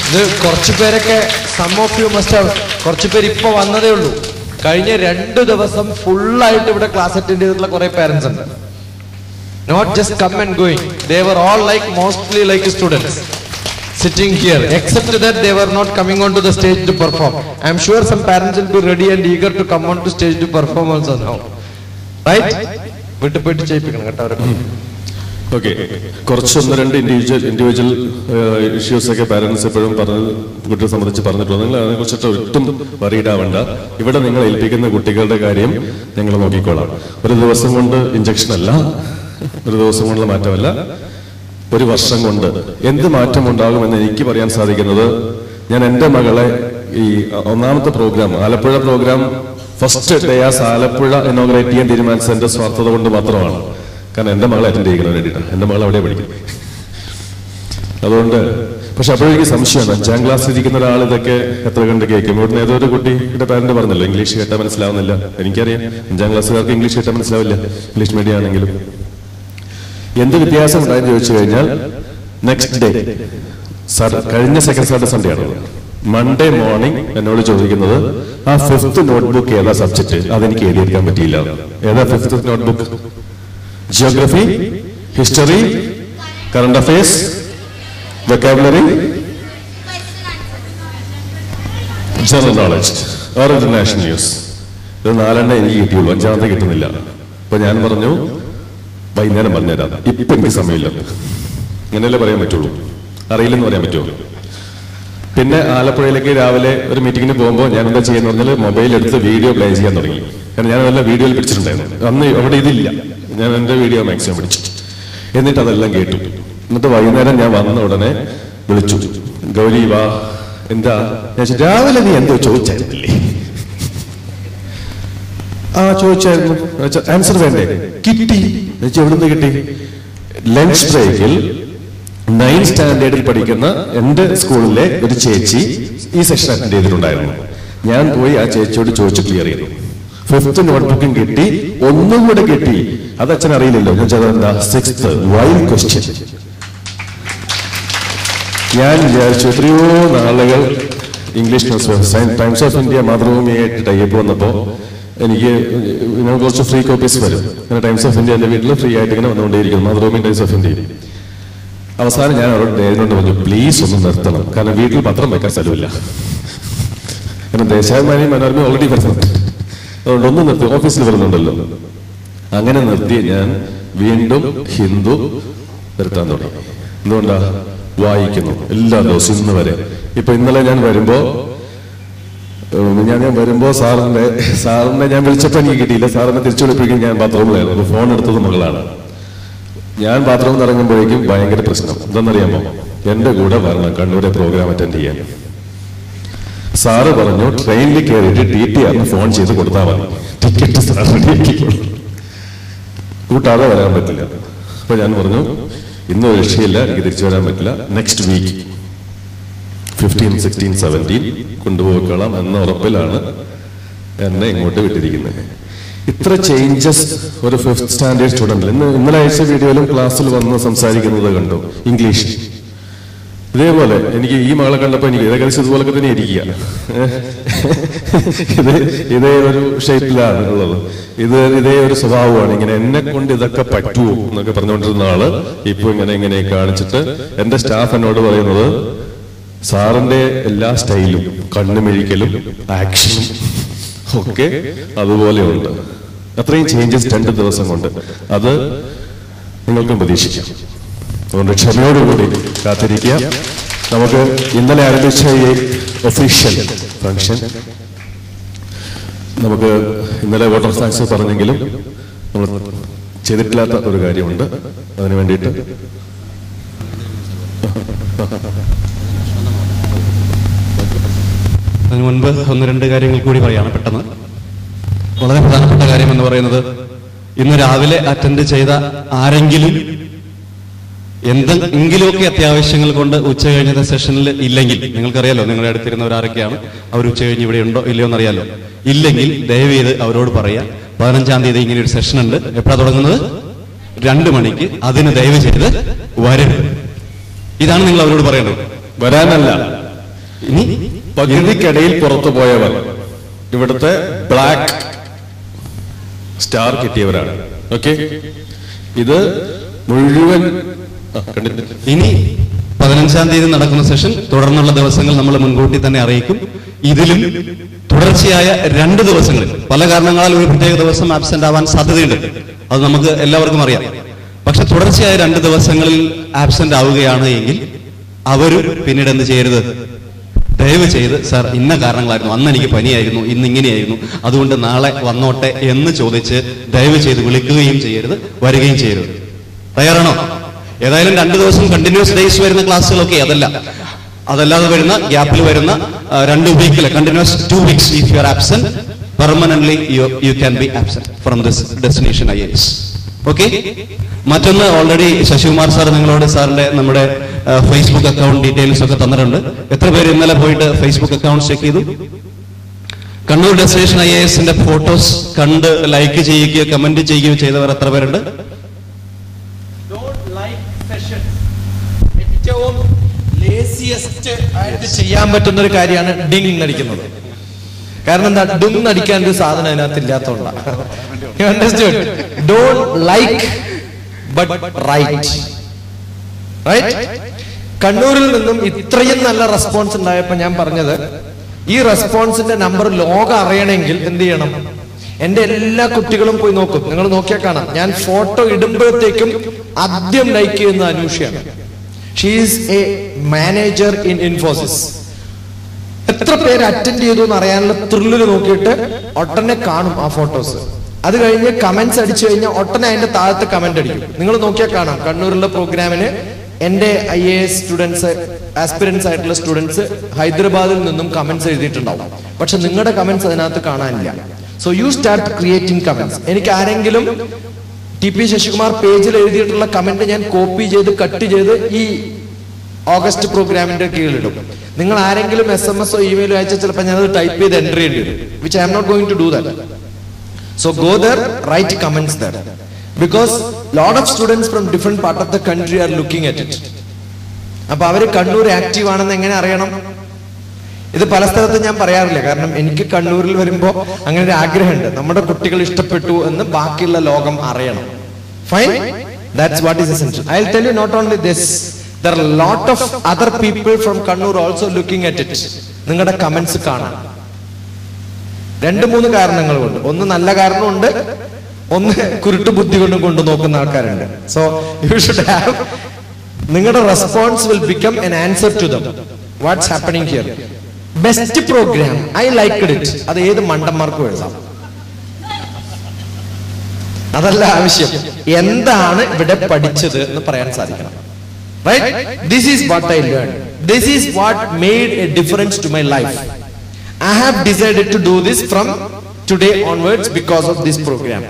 ഇത് കുറച്ചു പേരൊക്കെ some of you must have, കുറച്ചു പേര് ഇപ്പൊ വന്നതേ ഉള്ളൂ. കഴിഞ്ഞ 2 ദിവസം ഫുള്ളായിട്ട് ഇവിടെ ക്ലാസ് അറ്റൻഡ് ചെയ്തിട്ടുള്ള കുറെ പാരന്റ്സ് ഉണ്ട്. Not just come and going. They were all like mostly like students sitting here, except that they were not coming onto the stage to perform. I am sure some parents will be ready and eager to come onto stage to perform also now. Right? വിട്ട് പോയിട്ട് ചെയ്യിപ്പിക്കണം കേട്ടോ അവരൊക്കെ. Okay, കുറച്ചൊന്ന് രണ്ട് individual issues ഒക്കെ parents എപ്പോഴും കുട്ടിയെ സംബന്ധിച്ച് പറഞ്ഞിട്ടുള്ളത്. നിങ്ങൾ അതിനെ കുറിച്ചിട്ട് ഒട്ടും വറീഡ് ആവണ്ട. ഇവിടെ നിങ്ങൾ ഏൽപ്പിക്കുന്ന കുട്ടികളുടെ കാര്യം നിങ്ങൾ നോക്കിക്കോളാം. ഒരു ദിവസം കൊണ്ട് ഇഞ്ചക്ഷൻ അല്ല, ഒരു ദിവസം കൊണ്ടുള്ള മാറ്റമല്ല, ഒരു വർഷം കൊണ്ട് എന്ത് മാറ്റം ഉണ്ടാകുമെന്ന് എനിക്ക് പറയാൻ സാധിക്കുന്നത്, ഞാൻ എൻ്റെ മകളെ ഈ ഒന്നാമത്തെ പ്രോഗ്രാം ആലപ്പുഴ പ്രോഗ്രാം ഫസ്റ്റ് ഡേയാസ് ആലപ്പുഴ ഇനോഗ്രേറ്റ് ചെയ്യാൻ തീരുമാനിച്ചത് എൻ്റെ സ്വാർത്ഥത കൊണ്ട് മാത്രമാണ്. കാരണം എൻ്റെ മകളെ അറ്റൻഡ് ചെയ്യാൻ വേണ്ടിയിട്ടാണ്. എൻ്റെ മകൾ അവിടെ പഠിക്കും. അതുകൊണ്ട് പക്ഷെ അപ്പോഴേക്ക് സംശയമാണ്, 5ാം ക്ലാസ്സിൽ ഇരിക്കുന്ന ഒരാൾ ഇതൊക്കെ എത്ര കണ്ട് കേൾക്കും. ഇവിടുന്ന് ഏതൊരു കുട്ടിയുടെ പാരന്റ് പറഞ്ഞല്ലോ ഇംഗ്ലീഷ് കേട്ടാൽ മനസ്സിലാവുന്നില്ല. എനിക്കറിയാം 5ാം ക്ലാസ്സുകാർക്ക് ഇംഗ്ലീഷ് കേട്ടാൽ മനസ്സിലാവില്ല, ഇംഗ്ലീഷ് മീഡിയം ആണെങ്കിലും. എന്ത് വ്യത്യാസം ഉണ്ടായെന്ന് ചോദിച്ചു കഴിഞ്ഞാൽ, നെക്സ്റ്റ് ഡേ കഴിഞ്ഞ സെക്കൻഡ് സാറ്റർഡേ സൺഡേ ആണ്, മൺഡേ മോർണിംഗ് എന്നോട് ചോദിക്കുന്നത് ആ 5th നോട്ട്ബുക്ക് ഏതാ സബ്ജക്ട്, അതെനിക്ക് എഴുതിയെടുക്കാൻ പറ്റിയില്ല. ഏതാ 5th notebook? Geography, history, current affairs, vocabulary, general knowledge or international news. ഇത് 4 എനിക്ക് കിട്ടിയുള്ളൂ, 5ാമത്തെ കിട്ടുന്നില്ല. അപ്പൊ ഞാൻ പറഞ്ഞു വൈകുന്നേരം പറഞ്ഞുതരാം, ഇപ്പൊ എനിക്ക് സമയമില്ല. ഇങ്ങനെയല്ലേ പറയാൻ പറ്റുള്ളൂ, അറിയില്ലെന്ന് പറയാൻ പറ്റുമോ? പിന്നെ ആലപ്പുഴയിലേക്ക് രാവിലെ ഒരു മീറ്റിങ്ങിന് പോകുമ്പോൾ ഞാൻ എന്താ ചെയ്യുന്ന പറഞ്ഞാൽ മൊബൈൽ എടുത്ത് വീഡിയോ പ്ലേ ചെയ്യാൻ തുടങ്ങി. കാരണം ഞാൻ അതെല്ലാം വീഡിയോയിൽ പിടിച്ചിട്ടുണ്ടായിരുന്നു. അന്ന് അവിടെ ഇതില്ല, ഞാൻ എൻ്റെ വീഡിയോ മാക്സിമം പിടിച്ചു. എന്നിട്ട് അതെല്ലാം കേട്ടു. എന്നിട്ട് വൈകുന്നേരം ഞാൻ വന്ന ഉടനെ വിളിച്ചു, ഗൗരി വാ, എന്താ രാവിലെ നീ എന്തോ ചോദിച്ചായിരുന്നില്ലേ? ആ ചോദിച്ചായിരുന്നു. ആൻസർ വേണ്ടേ? കിട്ടി. എവിടുന്ന് കിട്ടി? ലഞ്ച് ബ്രേക്കിൽ 9th സ്റ്റാൻഡേർഡിൽ പഠിക്കുന്ന എന്റെ സ്കൂളിലെ ഒരു ചേച്ചി ഈ സെഷൻ അറ്റൻഡ് ചെയ്തിട്ടുണ്ടായിരുന്നു. ഞാൻ പോയി ആ ചേച്ചിയോട് ചോദിച്ചു ക്ലിയർ ചെയ്തു. 5th നോട്ട്ബുക്കും കിട്ടി, ഒന്നും കൂടെ കിട്ടി. അത് അച്ഛൻ അറിയില്ലല്ലോ. ഞാൻ ചോദിച്ചതെന്താ? 6th wild question. ഞാൻ വിചാരിച്ചു എത്രയോ നാളുകൾ English news Times of India മാതൃഭൂമിയായിട്ട് ടൈപ്പ് വന്നപ്പോ എനിക്ക് കുറച്ച് ഫ്രീ കോപ്പീസ് വരും. അങ്ങനെ ടൈംസ് ഓഫ് ഇന്ത്യ എന്റെ വീട്ടിൽ ഫ്രീ ആയിട്ട് ഇങ്ങനെ വന്നുകൊണ്ടേയിരിക്കുന്നു, മാതൃഭൂമി ടൈംസ് ഓഫ് ഇന്ത്യ. അവസാനം ഞാൻ അവരോട് നേരിട്ട് പറഞ്ഞു, പ്ലീസ് ഒന്ന് നിർത്തണം, കാരണം വീട്ടിൽ പത്രം വെക്കാൻ സ്ഥലമില്ല. കാരണം ദേശാഭിമാനി മനോരമ ഓൾറെഡി വരുന്നുണ്ട്, അതുകൊണ്ട് ഒന്ന് നിർത്തി, ഓഫീസിൽ വരുന്നുണ്ടല്ലോ. അങ്ങനെ നിർത്തി ഞാൻ വീണ്ടും ഹിന്ദു നിർത്താൻ തുടങ്ങി. എന്തുകൊണ്ടാ? വായിക്കുന്നു എല്ലാ ദിവസവും ഇന്ന് വരെ. ഇപ്പൊ ഇന്നലെ ഞാൻ വരുമ്പോ സാറിനെ ഞാൻ വിളിച്ചപ്പോ എനിക്ക് കിട്ടിയില്ല. സാറിനെ തിരിച്ചു വിളിപ്പിക്കും ഞാൻ ബാത്റൂമിലായിരുന്നു. ഫോൺ എടുത്തത് മകളാണ്. ഞാൻ ബാത്റൂമിൽ ഇറങ്ങുമ്പോഴേക്കും ഭയങ്കര പ്രശ്നം. എന്താണെന്നറിയാമോ? എന്റെ കൂടെ വരണം കണ്ണൂരെ പ്രോഗ്രാം അറ്റൻഡ് ചെയ്യാൻ. സാറ് പറഞ്ഞു ട്രെയിനിൽ കയറിയിട്ട് DTRന് ഫോൺ ചെയ്ത് കൊടുത്താൽ മതി, ടിക്കറ്റ് സാർ റെഡിയാക്കിക്കോളും, കൂട്ടാതെ വരാൻ പറ്റില്ല. അപ്പൊ ഞാൻ പറഞ്ഞു ഇന്നും രക്ഷയില്ല, എനിക്ക് തിരിച്ചു വരാൻ പറ്റില്ല. നെക്സ്റ്റ് വീക്ക് 15, 16, 17 കൊണ്ടുപോയിക്കോളാം എന്ന ഉറപ്പിലാണ് എന്നെ ഇങ്ങോട്ട് വിട്ടിരിക്കുന്നത്. ഇത്ര ചേഞ്ചസ് ഒരു 5th സ്റ്റാൻഡേർഡ് സ്റ്റുഡന്റിൽ ഇന്നലെ അയച്ച വീഡിയോയിലും ക്ലാസ്സിൽ വന്ന് സംസാരിക്കുന്നത് കണ്ടു. ഇംഗ്ലീഷ് ഇതേപോലെ എനിക്ക് ഈ മകളെ കണ്ടപ്പോൾ എനിക്ക് ഏകദേശം ഇതുപോലൊക്കെ തന്നെ ഇരിക്കുക. ഇതേ ഒരു ഷേപ്പിലാണ് ഉള്ളത്, ഇതേ ഒരു സ്വഭാവമാണ്. ഇങ്ങനെ എന്നെ കൊണ്ട് ഇതൊക്കെ പറ്റുമോ എന്നൊക്കെ പറഞ്ഞുകൊണ്ടിരുന്ന ആള് ഇപ്പൊ ഇങ്ങനെ കാണിച്ചിട്ട് എന്റെ സ്റ്റാഫ് എന്നോട് പറയുന്നത് സാറിന്റെ എല്ലാ സ്റ്റൈലും കണ്ണുമിഴിക്കലും ആക്ഷനും ഒക്കെ അതുപോലെയുണ്ട്. അത്രയും ചേഞ്ചസ് 2 ദിവസം കൊണ്ട്. അത് നിങ്ങൾക്കും പ്രതീക്ഷിക്കാം. അതുകൊണ്ട് ക്ഷമയോടുകൂടി കാത്തിരിക്കുക. നമുക്ക് ഇന്നലെ ആരംഭിച്ച ഈ ഒഫീഷ്യൽ ഫംഗ്ഷൻ നമുക്ക് ഇന്നലെ വോട്ടർ താങ്ക്സ് പറഞ്ഞെങ്കിലും നമ്മൾ ചെയ്തിട്ടില്ലാത്ത ഒരു കാര്യമുണ്ട്. അതിനു വേണ്ടിയിട്ട് അതിനു മുൻപ് 1-2 കാര്യങ്ങൾ കൂടി പറയാണ് പെട്ടെന്ന്. വളരെ പ്രധാനപ്പെട്ട കാര്യം എന്ന് പറയുന്നത്, ഇന്ന് രാവിലെ അറ്റൻഡ് ചെയ്ത ആരെങ്കിലും എന്തെങ്കിലുമൊക്കെ അത്യാവശ്യങ്ങൾ കൊണ്ട് ഉച്ച കഴിഞ്ഞത്തെ സെഷനിൽ ഇല്ലെങ്കിൽ, നിങ്ങൾക്കറിയാലോ നിങ്ങളുടെ അടുത്തിരുന്നവരാരൊക്കെയാണ്, അവർ ഉച്ച കഴിഞ്ഞ് ഇവിടെ ഉണ്ടോ ഇല്ലയോ എന്നറിയാലോ. ഇല്ലെങ്കിൽ ദയവ് ചെയ്ത് അവരോട് പറയാം, 15-ാം തീയതി ഇങ്ങനെ ഒരു സെഷൻ ഉണ്ട്. എപ്പോഴാണ് തുടങ്ങുന്നത്? 2 മണിക്ക്. അതിന് ദയവ് ചെയ്ത് വരരുത്. ഇതാണ് നിങ്ങൾ അവരോട് പറയേണ്ടത്. വരാനല്ല, ഇനി പകുതിക്കിടയിൽ പുറത്തു പോയവർ ഇവിടുത്തെ ബ്ലാക്ക് സ്റ്റാർ കിട്ടിയവരാണ്. ഓക്കെ, ഇത് മുഴുവൻ ഇനി 15-ാം തീയതി നടക്കുന്ന സെഷൻ തുടർന്നുള്ള ദിവസങ്ങൾ നമ്മൾ മുൻകൂട്ടി തന്നെ അറിയിക്കും. ഇതിലും തുടർച്ചയായ 2 ദിവസങ്ങളിൽ പല കാരണങ്ങളാൽ ഒരു പ്രത്യേക ദിവസം ആബ്സെന്റ് ആവാൻ സാധ്യതയുണ്ട്. അത് നമുക്ക് എല്ലാവർക്കും അറിയാം. പക്ഷെ തുടർച്ചയായ 2 ദിവസങ്ങളിൽ ആബ്സെന്റ് ആവുകയാണ് എങ്കിൽ അവരും പിന്നീട് എന്ത് ചെയ്യരുത്? ദയവ് ചെയ്ത് സാർ ഇന്ന കാരണങ്ങളായിരുന്നു, അന്ന് എനിക്ക് പനിയായിരുന്നു, ഇന്ന് ഇങ്ങനെയായിരുന്നു, അതുകൊണ്ട് നാളെ വന്നോട്ടെ എന്ന് ചോദിച്ച് ദയവ് ചെയ്ത് വിളിക്കുകയും ചെയ്യരുത്, വരികയും ചെയ്യരുത്. തയ്യാറാണോ? ഏതായാലും 2 ദിവസം കണ്ടിന്യൂസ് ഡേയ്സ് വരുന്ന ക്ലാസ്സുകളൊക്കെ അതല്ലാതെ വരുന്ന ഗ്യാപ്പിൽ വരുന്ന 2 വീക്കിൽ continuous 2 weeks if you are absent permanently you can be absent from this destination IAS. Okay. മറ്റൊന്ന്, ഓൾറെഡി ശശികുമാർ സാർ നിങ്ങളോട് സാറിന്റെ നമ്മുടെ ഫേസ്ബുക്ക് അക്കൗണ്ട് ഡീറ്റെയിൽസ് ഒക്കെ തന്നിട്ടുണ്ട്. എത്ര പേര് ഇന്നലെ പോയിട്ട് ഫേസ്ബുക്ക് അക്കൗണ്ട് ചെക്ക് ചെയ്തു? കണ്ണൂർ ഡെസ്റ്റിനേഷൻ IASന്റെ ഫോട്ടോസ് കണ്ട് ലൈക്ക് ചെയ്യുകയോ കമന്റ് ചെയ്യുകയോ ചെയ്തവർ എത്ര പേരുണ്ട്? ഏറ്റവും ലേസിയസ്റ്റ് ആയിട്ട് ചെയ്യാൻ പറ്റുന്ന ഒരു കാര്യമാണ് ഡിങ് അടിക്കുന്നത്. കാരണം എന്താ? ഡിങ് അടിക്കാൻ ഒരു സാധനം അതിനകത്ത് ഇല്ലാത്തതുകൊണ്ടാണ്. You understood? Don't like but write. Right? കണ്ണൂരിൽ നിന്നും ഇത്രയും നല്ല റെസ്പോൺസ് ഉണ്ടായപ്പോ ഞാൻ പറഞ്ഞത്, ഈ റെസ്പോൺസിന്റെ നമ്പർ ലോകം അറിയണമെങ്കിൽ എന്ത് ചെയ്യണം? എന്റെ എല്ലാ കുട്ടികളും പോയി നോക്കും. നിങ്ങൾ നോക്കിയാൽ കാണാം, ഞാൻ ഫോട്ടോ ഇടുമ്പോഴത്തേക്കും ആദ്യം ലൈക്ക് ചെയ്യുന്ന അനൂഷയാണ്. She is a manager in Infosys. എത്ര പേര് അറ്റൻഡ് ചെയ്തു എന്ന് അറിയാനുള്ള ത്രില്ലിൽ നോക്കിയിട്ട് ഒട്ടനെ കാണും ആ ഫോട്ടോസ്. അത് കഴിഞ്ഞ് കമന്റ്സ് അടിച്ചു കഴിഞ്ഞാൽ ഒട്ടനെ അതിന്റെ താഴത്ത് കമന്റ് അടിക്കും. നിങ്ങൾ നോക്കിയാൽ കാണാം, കണ്ണൂരിലെ പ്രോഗ്രാമിന് എന്റെ IAS സ്റ്റുഡൻസ്, ആസ്പിറൻസ് ആയിട്ടുള്ള സ്റ്റുഡൻസ് ഹൈദരാബാദിൽ നിന്നും കമന്റ്സ് എഴുതിയിട്ടുണ്ടാവും. പക്ഷെ നിങ്ങളുടെ കമന്റ്സ് അതിനകത്ത് കാണാനില്ല. So you start creating comments. എനിക്ക് ആരെങ്കിലും TP ശശികുമാർ പേജിൽ എഴുതിയിട്ടുള്ള കമന്റ് ഞാൻ കോപ്പി ചെയ്ത് കട്ട് ചെയ്ത് ഈ ഓഗസ്റ്റ് പ്രോഗ്രാമിന്റെ കീഴിലിടും. നിങ്ങൾ ആരെങ്കിലും SMS-ഓ ഇമെയിലോ അയച്ചാൽ ചിലപ്പോൾ ഞാനത് ടൈപ്പ് ചെയ്ത് എൻട്രി ചെയ്യേണ്ടി വരും. Which I am not going to do that. So go there, write comments there, because lot of students from different part of the country are looking at it. അപ്പൊ അവര് കണ്ണൂർ ആക്റ്റീവ് ആണെന്ന് എങ്ങനെ അറിയണം? ഇത് പല സ്ഥലത്തും ഞാൻ പറയാറില്ല. കാരണം എനിക്ക് കണ്ണൂരിൽ വരുമ്പോ അങ്ങനെ ഒരു ആഗ്രഹമുണ്ട്, നമ്മുടെ കുട്ടികൾ ഇഷ്ടപ്പെട്ടു എന്ന് ബാക്കിയുള്ള ലോകം അറിയണം. Fine, that's what is essential. I'll tell you not only this, there are a lot of other people from Kannur also looking at it. നിങ്ങളുടെ കമന്റ്സ് കാണാൻ 2-3 കാരണങ്ങളുണ്ട്. ഒന്ന് നല്ല കാരണമുണ്ട്, ഒന്ന് കുരുട്ടു ബുദ്ധി കൊണ്ട് കൊണ്ടു നോക്കുന്ന ആൾക്കാരുണ്ട്. സോ യു ഷുഡ് ഹാവ്, നിങ്ങളുടെ response will become an answer to them. What's happening here? Best programme, I liked it. അത് ഏത് മണ്ടന്മാർക്കും എഴുതാം. അതല്ല ആവശ്യം, എന്താണ് ഇവിടെ പഠിച്ചത് എന്ന് പറയാൻ സാധിക്കണം. Right? This is what I learn. This is what made a difference to my life. I have decided to do this from today onwards because of this program.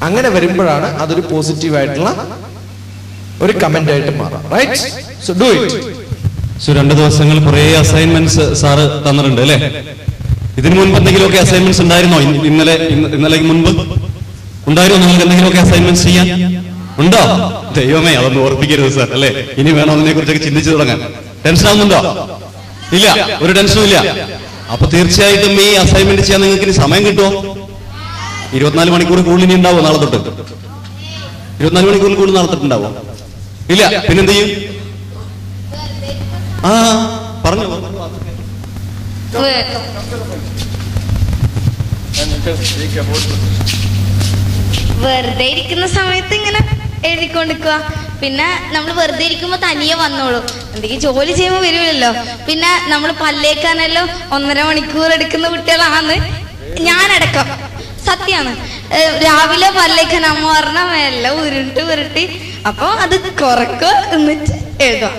അങ്ങനെ വരുമ്പോഴാണ് അതൊരു പോസിറ്റീവ് ആയിട്ടുള്ള ഒരു കമന്റ് ആയിട്ട് മാറാം. Right? So do it. So 2 ദിവസങ്ങൾ കുറെ assignments sir തന്നിട്ടുണ്ട് അല്ലേ? ഇതിനു മുൻപ് എന്തെങ്കിലുമൊക്കെ അസൈൻമെന്റ്സ് ഉണ്ടായിരുന്നോ? ഇന്നലെ മുൻപ് ഉണ്ടായിരുന്നോ നിങ്ങൾക്ക് എന്തെങ്കിലുമൊക്കെ അസൈൻമെന്റ്സ് ചെയ്യാൻ? ഉണ്ടോ? ദൈവമേ, അതൊന്നും ഓർപ്പിക്കരുത് സാർ അല്ലേ? ഇനി വേണം അതിനെ കുറിച്ചൊക്കെ ചിന്തിച്ചു തുടങ്ങാൻ. ടെൻഷൻ ആവുന്നുണ്ടോ? ഇല്ല, ഒരു ടെൻഷനും ഇല്ല. അപ്പൊ തീർച്ചയായിട്ടും ഈ അസൈൻമെന്റ് ചെയ്യാൻ നിങ്ങൾക്ക് ഇനി സമയം കിട്ടുമോ? 24 മണിക്കൂർ കൂടുതൽ ഇനി ഉണ്ടാവോ നാളെ തൊട്ട്? 24 മണിക്കൂർ കൂടുതൽ നാളെ തൊട്ടുണ്ടാവോ? ഇല്ല. പിന്നെന്ത് ചെയ്യും? പറഞ്ഞു. വെറുതെ ഇരിക്കുന്ന സമയത്ത് ഇങ്ങനെ എഴുതിക്കൊണ്ടിരിക്കുക. പിന്നെ നമ്മൾ വെറുതെ ഇരിക്കുമ്പോ തനിയെ വന്നോളൂ. എന്തെങ്കിലും ജോലി ചെയ്യുമ്പോൾ വരുമല്ലോ. പിന്നെ നമ്മൾ പല്ലേക്കാനല്ലോ 1.5 മണിക്കൂർ എടുക്കുന്ന കുട്ടികളാണ് ഞാനടക്കം. സത്യമാണ്. രാവിലെ പല്ലേക്കാൻ അമ്മ പറഞ്ഞ എല്ലാം ഉരുട്ടി അപ്പൊ അത് കുറക്കുക എന്നിട്ട് എഴുതുക.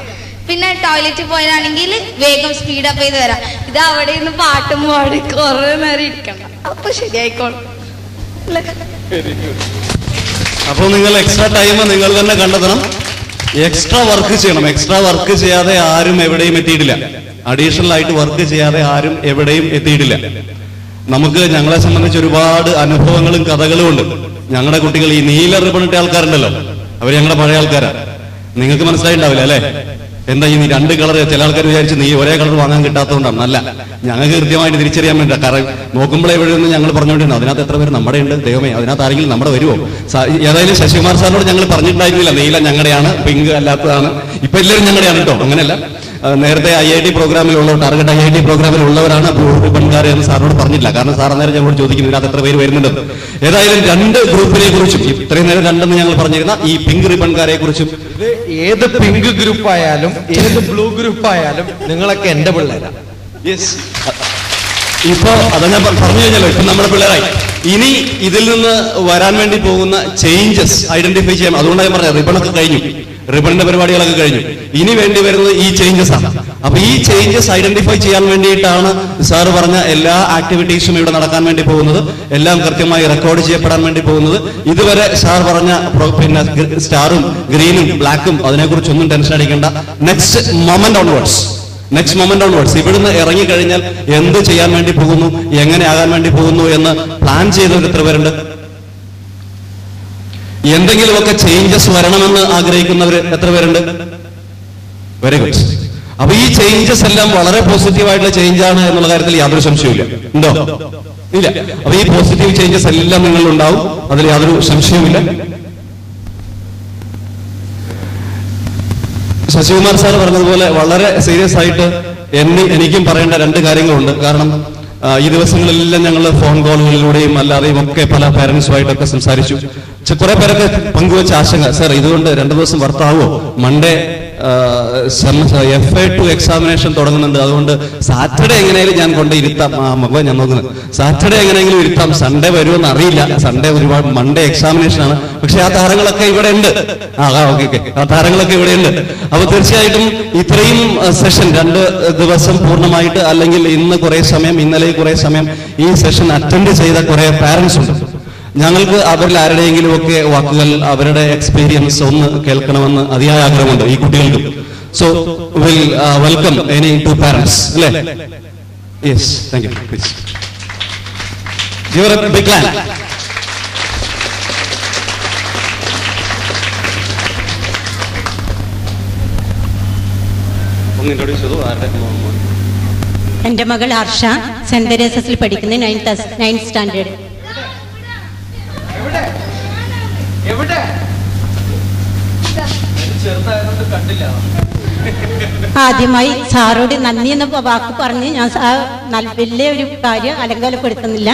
പിന്നെ ടോയ്ലറ്റിൽ പോയാണെങ്കിൽ വേഗം സ്പീഡപ്പ് ചെയ്ത് വരാം. ഇത് അവിടെ നിന്ന് പാട്ടും പാടി കുറെ നേരം ഇരിക്കണം. അപ്പൊ ശരിയായിക്കോളും. അപ്പോൾ നിങ്ങൾ എക്സ്ട്രാ ടൈം നിങ്ങൾ തന്നെ കണ്ടെത്തണം. എക്സ്ട്രാ വർക്ക് ചെയ്യണം. എക്സ്ട്രാ വർക്ക് ചെയ്യാതെ ആരും എവിടെയും എത്തിയിട്ടില്ല. അഡീഷണൽ ആയിട്ട് വർക്ക് ചെയ്യാതെ ആരും എവിടെയും എത്തിയിട്ടില്ല. നമുക്ക് ഞങ്ങളെ സംബന്ധിച്ച് ഒരുപാട് അനുഭവങ്ങളും കഥകളും ഉണ്ട്. ഞങ്ങളുടെ കുട്ടികൾ ഈ നീല റിബണിട്ട ആൾക്കാരുണ്ടല്ലോ, അവർ ഞങ്ങളുടെ പഴയ ആൾക്കാരാണ്. നിങ്ങൾക്ക് മനസ്സിലായിണ്ടാവില്ല അല്ലെ? എന്താ ഈ 2 കളർ? ചില ആൾക്കാർ വിചാരിച്ച് നീ ഒരേ കളർ വാങ്ങാൻ കിട്ടാത്തതുകൊണ്ടാണ്. അല്ല, ഞങ്ങൾക്ക് കൃത്യമായിട്ട് തിരിച്ചറിയാൻ വേണ്ട. കാരണം നോക്കുമ്പോഴേ ഇവിടെ നിന്ന് ഞങ്ങൾ പറഞ്ഞുകൊണ്ടിരുന്നു അതിനകത്ത് എത്ര പേര് നമ്മുടെ ഉണ്ട്, ദൈവമേ അതിനകത്ത് ആരെങ്കിലും നമ്മുടെ വരുമോ? ഏതായാലും ശശികുമാർ സാറിനോട് ഞങ്ങൾ പറഞ്ഞിട്ടുണ്ടായിരുന്നില്ല നീല ഞങ്ങളുടെയാണ്, പിങ്ക് അല്ലാത്തതാണ്. ഇപ്പൊ എല്ലാവരും ഞങ്ങളുടെയാണ് കേട്ടോ. അങ്ങനെയല്ല, നേരത്തെ IIT പ്രോഗ്രാമിലുള്ള ടാർഗറ്റ് IIT പ്രോഗ്രാമിലുള്ളവരാണ് ബ്ലൂ റിബൺകാരെ എന്ന് സാറിനോട് പറഞ്ഞില്ല. കാരണം സാർ അന്നേരം ഞങ്ങളോട് ചോദിക്കുന്നു ഇതിനകത്ത് എത്ര പേര് വരുന്നുണ്ടെന്ന്. ഏതായാലും 2 ഗ്രൂപ്പിനെ കുറിച്ചും ഇത്രയും നേരം 2 ഞങ്ങൾ പറഞ്ഞിരുന്ന ഈ പിങ്ക് റിബൺകാരെ കുറിച്ചും, ഏത് പിങ്ക് ഗ്രൂപ്പ് ആയാലും ഏത് ബ്ലൂ ഗ്രൂപ്പ് ആയാലും നിങ്ങളൊക്കെ എന്റെ പിള്ളേരാണ്. ഇപ്പൊ അത് ഞാൻ പറഞ്ഞു കഴിഞ്ഞല്ലോ, ഇപ്പൊ നമ്മുടെ പിള്ളേരായി. ഇനി ഇതിൽ നിന്ന് വരാൻ വേണ്ടി പോകുന്ന ചേഞ്ചസ് ഐഡന്റിഫൈ ചെയ്യാം. അതുകൊണ്ടാണ് ഞാൻ പറഞ്ഞത് റിബണൊക്കെ കഴിഞ്ഞു, റിബണിന്റെ പരിപാടികളൊക്കെ കഴിഞ്ഞു. ഇനി വേണ്ടി വരുന്നത് ഈ ചേഞ്ചസ് ആണ്. അപ്പൊ ഈ ചേഞ്ചസ് ഐഡന്റിഫൈ ചെയ്യാൻ വേണ്ടിയിട്ടാണ് സാറ് പറഞ്ഞ എല്ലാ ആക്ടിവിറ്റീസും ഇവിടെ നടക്കാൻ വേണ്ടി പോകുന്നത്. എല്ലാം കൃത്യമായി റെക്കോർഡ് ചെയ്യപ്പെടാൻ വേണ്ടി പോകുന്നത്. ഇതുവരെ സാർ പറഞ്ഞ പിന്നെ സ്റ്റാറും ഗ്രീനും ബ്ലാക്കും അതിനെക്കുറിച്ചൊന്നും ടെൻഷൻ അടിക്കേണ്ട. നെക്സ്റ്റ് മൊമെന്റ് ഓൺവേർഡ്സ് ഇവിടുന്ന് ഇറങ്ങിക്കഴിഞ്ഞാൽ എന്ത് ചെയ്യാൻ വേണ്ടി പോകുന്നു, എങ്ങനെ ആകാൻ വേണ്ടി പോകുന്നു എന്ന് പ്ലാൻ ചെയ്തവർ എത്ര പേരുണ്ട്? എന്തെങ്കിലുമൊക്കെ ചേഞ്ചസ് വരണമെന്ന് ആഗ്രഹിക്കുന്നവർ എത്ര പേരുണ്ട്? Very good. അപ്പൊ ഈ ചേഞ്ചസ് എല്ലാം വളരെ പോസിറ്റീവായിട്ടുള്ള ചേഞ്ചാണ് എന്നുള്ള കാര്യത്തിൽ യാതൊരു സംശയവുമില്ല. ഉണ്ടോ? ഇല്ല. അപ്പൊ ഈ പോസിറ്റീവ് ചേഞ്ചസ് എല്ലാം നിങ്ങളുണ്ടാവും, അതിൽ യാതൊരു സംശയവുമില്ല. ശശികുമാർ സാർ പറഞ്ഞതുപോലെ വളരെ സീരിയസ് ആയിട്ട് എനിക്കും പറയേണ്ട 2 കാര്യങ്ങളുണ്ട്. കാരണം ഈ ദിവസങ്ങളിലെല്ലാം ഞങ്ങൾ ഫോൺ കോളുകളിലൂടെയും അല്ലാതെയും ഒക്കെ പല പാരന്റ്സുമായിട്ടൊക്കെ സംസാരിച്ചു. കുറെ പേരൊക്കെ പങ്കുവെച്ച ആശങ്ക, സാർ ഇതുകൊണ്ട് 2 ദിവസം വർത്താവോ? മൺഡേ FA2 എക്സാമിനേഷൻ തുടങ്ങുന്നുണ്ട്, അതുകൊണ്ട് സാറ്റർഡേ എങ്ങനെയാലും ഞാൻ കൊണ്ട് ഇരുത്താം. മകൻ ഞാൻ നോക്കുന്നത് സാറ്റർഡേ എങ്ങനെയെങ്കിലും ഇരുത്താം, സൺഡേ വരുമെന്ന് അറിയില്ല. സൺഡേ ഒരുപാട് മൺഡേ എക്സാമിനേഷൻ ആണ്. പക്ഷെ ആ താരങ്ങളൊക്കെ ഇവിടെ ഉണ്ട്. ഓക്കെ, ആ താരങ്ങളൊക്കെ ഇവിടെ ഉണ്ട്. അപ്പൊ തീർച്ചയായിട്ടും ഇത്രയും സെഷൻ 2 ദിവസം പൂർണ്ണമായിട്ട്, അല്ലെങ്കിൽ ഇന്ന് കുറെ സമയം, ഇന്നലെ കുറെ സമയം ഈ സെഷൻ അറ്റൻഡ് ചെയ്ത കുറെ പാരന്റ്സ് ഉണ്ട്. ഞങ്ങൾക്ക് അവരിൽ ആരുടെയെങ്കിലും ഒക്കെ വാക്കുകൾ, അവരുടെ എക്സ്പീരിയൻസ് ഒന്ന് കേൾക്കണമെന്ന് അതിയായ ആഗ്രഹമുണ്ട് ഈ കുട്ടികൾക്ക്. So will welcome any 2 parents അല്ലേ? Yes, thank you. Please give a big hand. ഒന്ന് ഇൻട്രോഡ്യൂസ് ചെയ്തു. എൻ്റെ മകൾ ഹർഷ സെന്റ് തെരേസസിൽ പഠിക്കുന്ന 9th സ്റ്റാൻഡേർഡ്. ആദ്യമായി സാറോട് നന്ദി എന്ന വാക്ക് പറഞ്ഞ് ഞാൻ വലിയ ഒരു കാര്യം അലങ്കോലപ്പെടുത്തുന്നില്ല.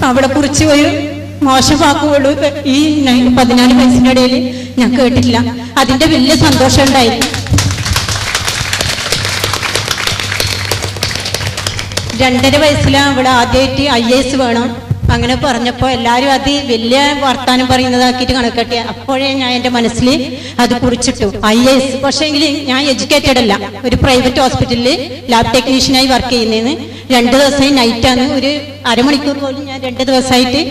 അവളെ കുറിച്ച് ഒരു മോശം വാക്കുകള് ഈ 14 വയസ്സിന്റെ ഇടയിൽ ഞാൻ കേട്ടിട്ടില്ല. അതിന്റെ വലിയ സന്തോഷം ഉണ്ടായിരുന്നു. 2.5 വയസ്സിലാണ് അവള് ആദ്യമായിട്ട് IAS വേണം അങ്ങനെ പറഞ്ഞപ്പോൾ എല്ലാവരും അത് വലിയ വർത്താനം പറയുന്നതാക്കിയിട്ട് കണക്കട്ടെ. അപ്പോഴേ ഞാൻ എൻ്റെ മനസ്സിൽ അത് കുറിച്ചിട്ടു IAS. പക്ഷേ എങ്കിൽ ഞാൻ എഡ്യൂക്കേറ്റഡ് അല്ല, ഒരു പ്രൈവറ്റ് ഹോസ്പിറ്റലിൽ ലാബ് ടെക്നീഷ്യനായി വർക്ക് ചെയ്യുന്നതിന് 2 ദിവസമായി നൈറ്റാണ്. ഒരു അരമണിക്കൂർ പോലും ഞാൻ 2 ദിവസമായിട്ട്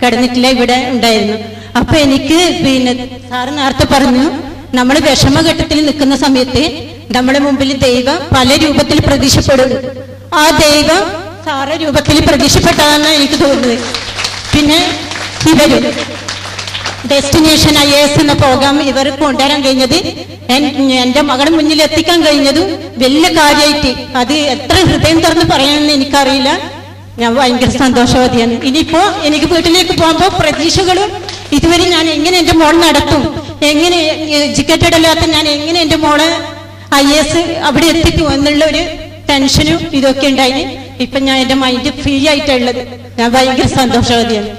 കിടന്നിട്ടില്ല, ഇവിടെ ഉണ്ടായിരുന്നു. അപ്പൊ എനിക്ക് പിന്നെ സാറ് നേരത്തെ പറഞ്ഞു, നമ്മൾ വിഷമഘട്ടത്തിൽ നിൽക്കുന്ന സമയത്ത് നമ്മുടെ മുമ്പിൽ ദൈവം പല രൂപത്തിൽ പ്രത്യക്ഷപ്പെടും. ആ ദൈവം സാറ് രൂപത്തിൽ പ്രത്യക്ഷപ്പെട്ടതാണെന്ന് എനിക്ക് തോന്നുന്നത്. പിന്നെ ഇവര് ഡെസ്റ്റിനേഷൻ IAS എന്ന പ്രോഗ്രാം ഇവർ കൊണ്ടുവരാൻ കഴിഞ്ഞത്, എൻ്റെ മകളുടെ മുന്നിൽ എത്തിക്കാൻ കഴിഞ്ഞതും വലിയ കാര്യമായിട്ട്, അത് എത്ര ഹൃദയം തുറന്ന് പറയാമെന്ന് എനിക്കറിയില്ല. ഞാൻ ഭയങ്കര സന്തോഷവതിയാണ്. ഇനിയിപ്പോ എനിക്ക് വീട്ടിലേക്ക് പോകുമ്പോൾ പ്രതീക്ഷകളും ഇതുവരെ ഞാൻ എങ്ങനെ എൻ്റെ മോൾ നടത്തും, എങ്ങനെ എഡ്യൂക്കേറ്റഡ് അല്ലാത്ത ഞാൻ എങ്ങനെ എൻ്റെ മോളെ IAS അവിടെ എത്തിക്കും എന്നുള്ള ഒരു ടെൻഷനും ഇതൊക്കെ ഉണ്ടായി. ഇപ്പൊ ഞാൻ എൻ്റെ മൈൻഡ് ഫ്രീ ആയിട്ടുള്ളത്. ഞാൻ ഭയങ്കര സന്തോഷവതിയാണ്.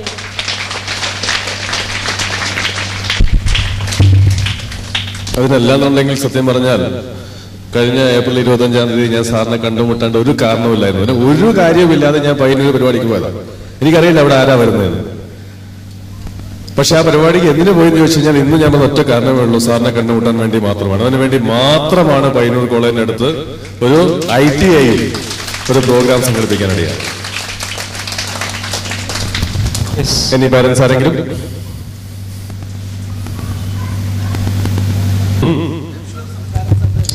അതിനല്ലാന്നുണ്ടെങ്കിൽ സത്യം പറഞ്ഞാൽ കഴിഞ്ഞ ഏപ്രിൽ 25-ാം തീയതി ഞാൻ സാറിനെ കണ്ടുമുട്ടേണ്ട ഒരു കാരണമില്ലായിരുന്നു. ഒരു കാര്യവുമില്ലാതെ ഞാൻ പയ്യന്നൂർ പരിപാടിക്ക് പോയതാണ്. എനിക്കറിയില്ല അവിടെ ആരാ വരുന്നത്. പക്ഷെ ആ പരിപാടിക്ക് എന്തിനു പോയെന്ന് ചോദിച്ചു കഴിഞ്ഞാൽ ഇന്ന് ഞാൻ ഒറ്റ കാരണമേ ഉള്ളൂ, സാറിനെ കണ്ടുമുട്ടാൻ വേണ്ടി മാത്രമാണ്. അതിനുവേണ്ടി മാത്രമാണ് പയ്യന്നൂർ കോളേജിന്റെ അടുത്ത് ഒരു ITI ഒരു പ്രോഗ്രാം സംഘടിപ്പിക്കാനിടയാണ്. Any parents ആരെങ്കിലും?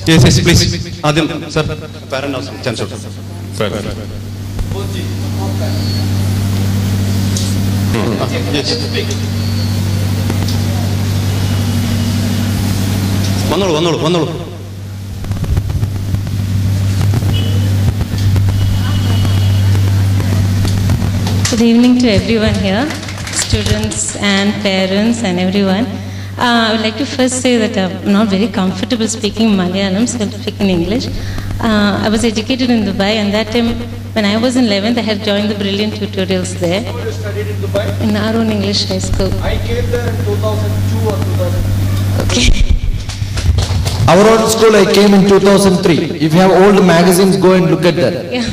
Yes, please. Adil, sir. Parent also. Chance. Yes. വന്നോളൂ. Good evening to everyone here, students and parents and everyone. I would like to first say that I'm not very comfortable speaking Malayalam, so I'll speak in English. I was educated in Dubai, and that time when I was in 11th, I had joined the brilliant tutorials there. You studied in Dubai? In Arun English High School. I came there in 2002 or 2003. Okay. Our old school I came in 2003. If you have old magazines, go and look at that. Yeah.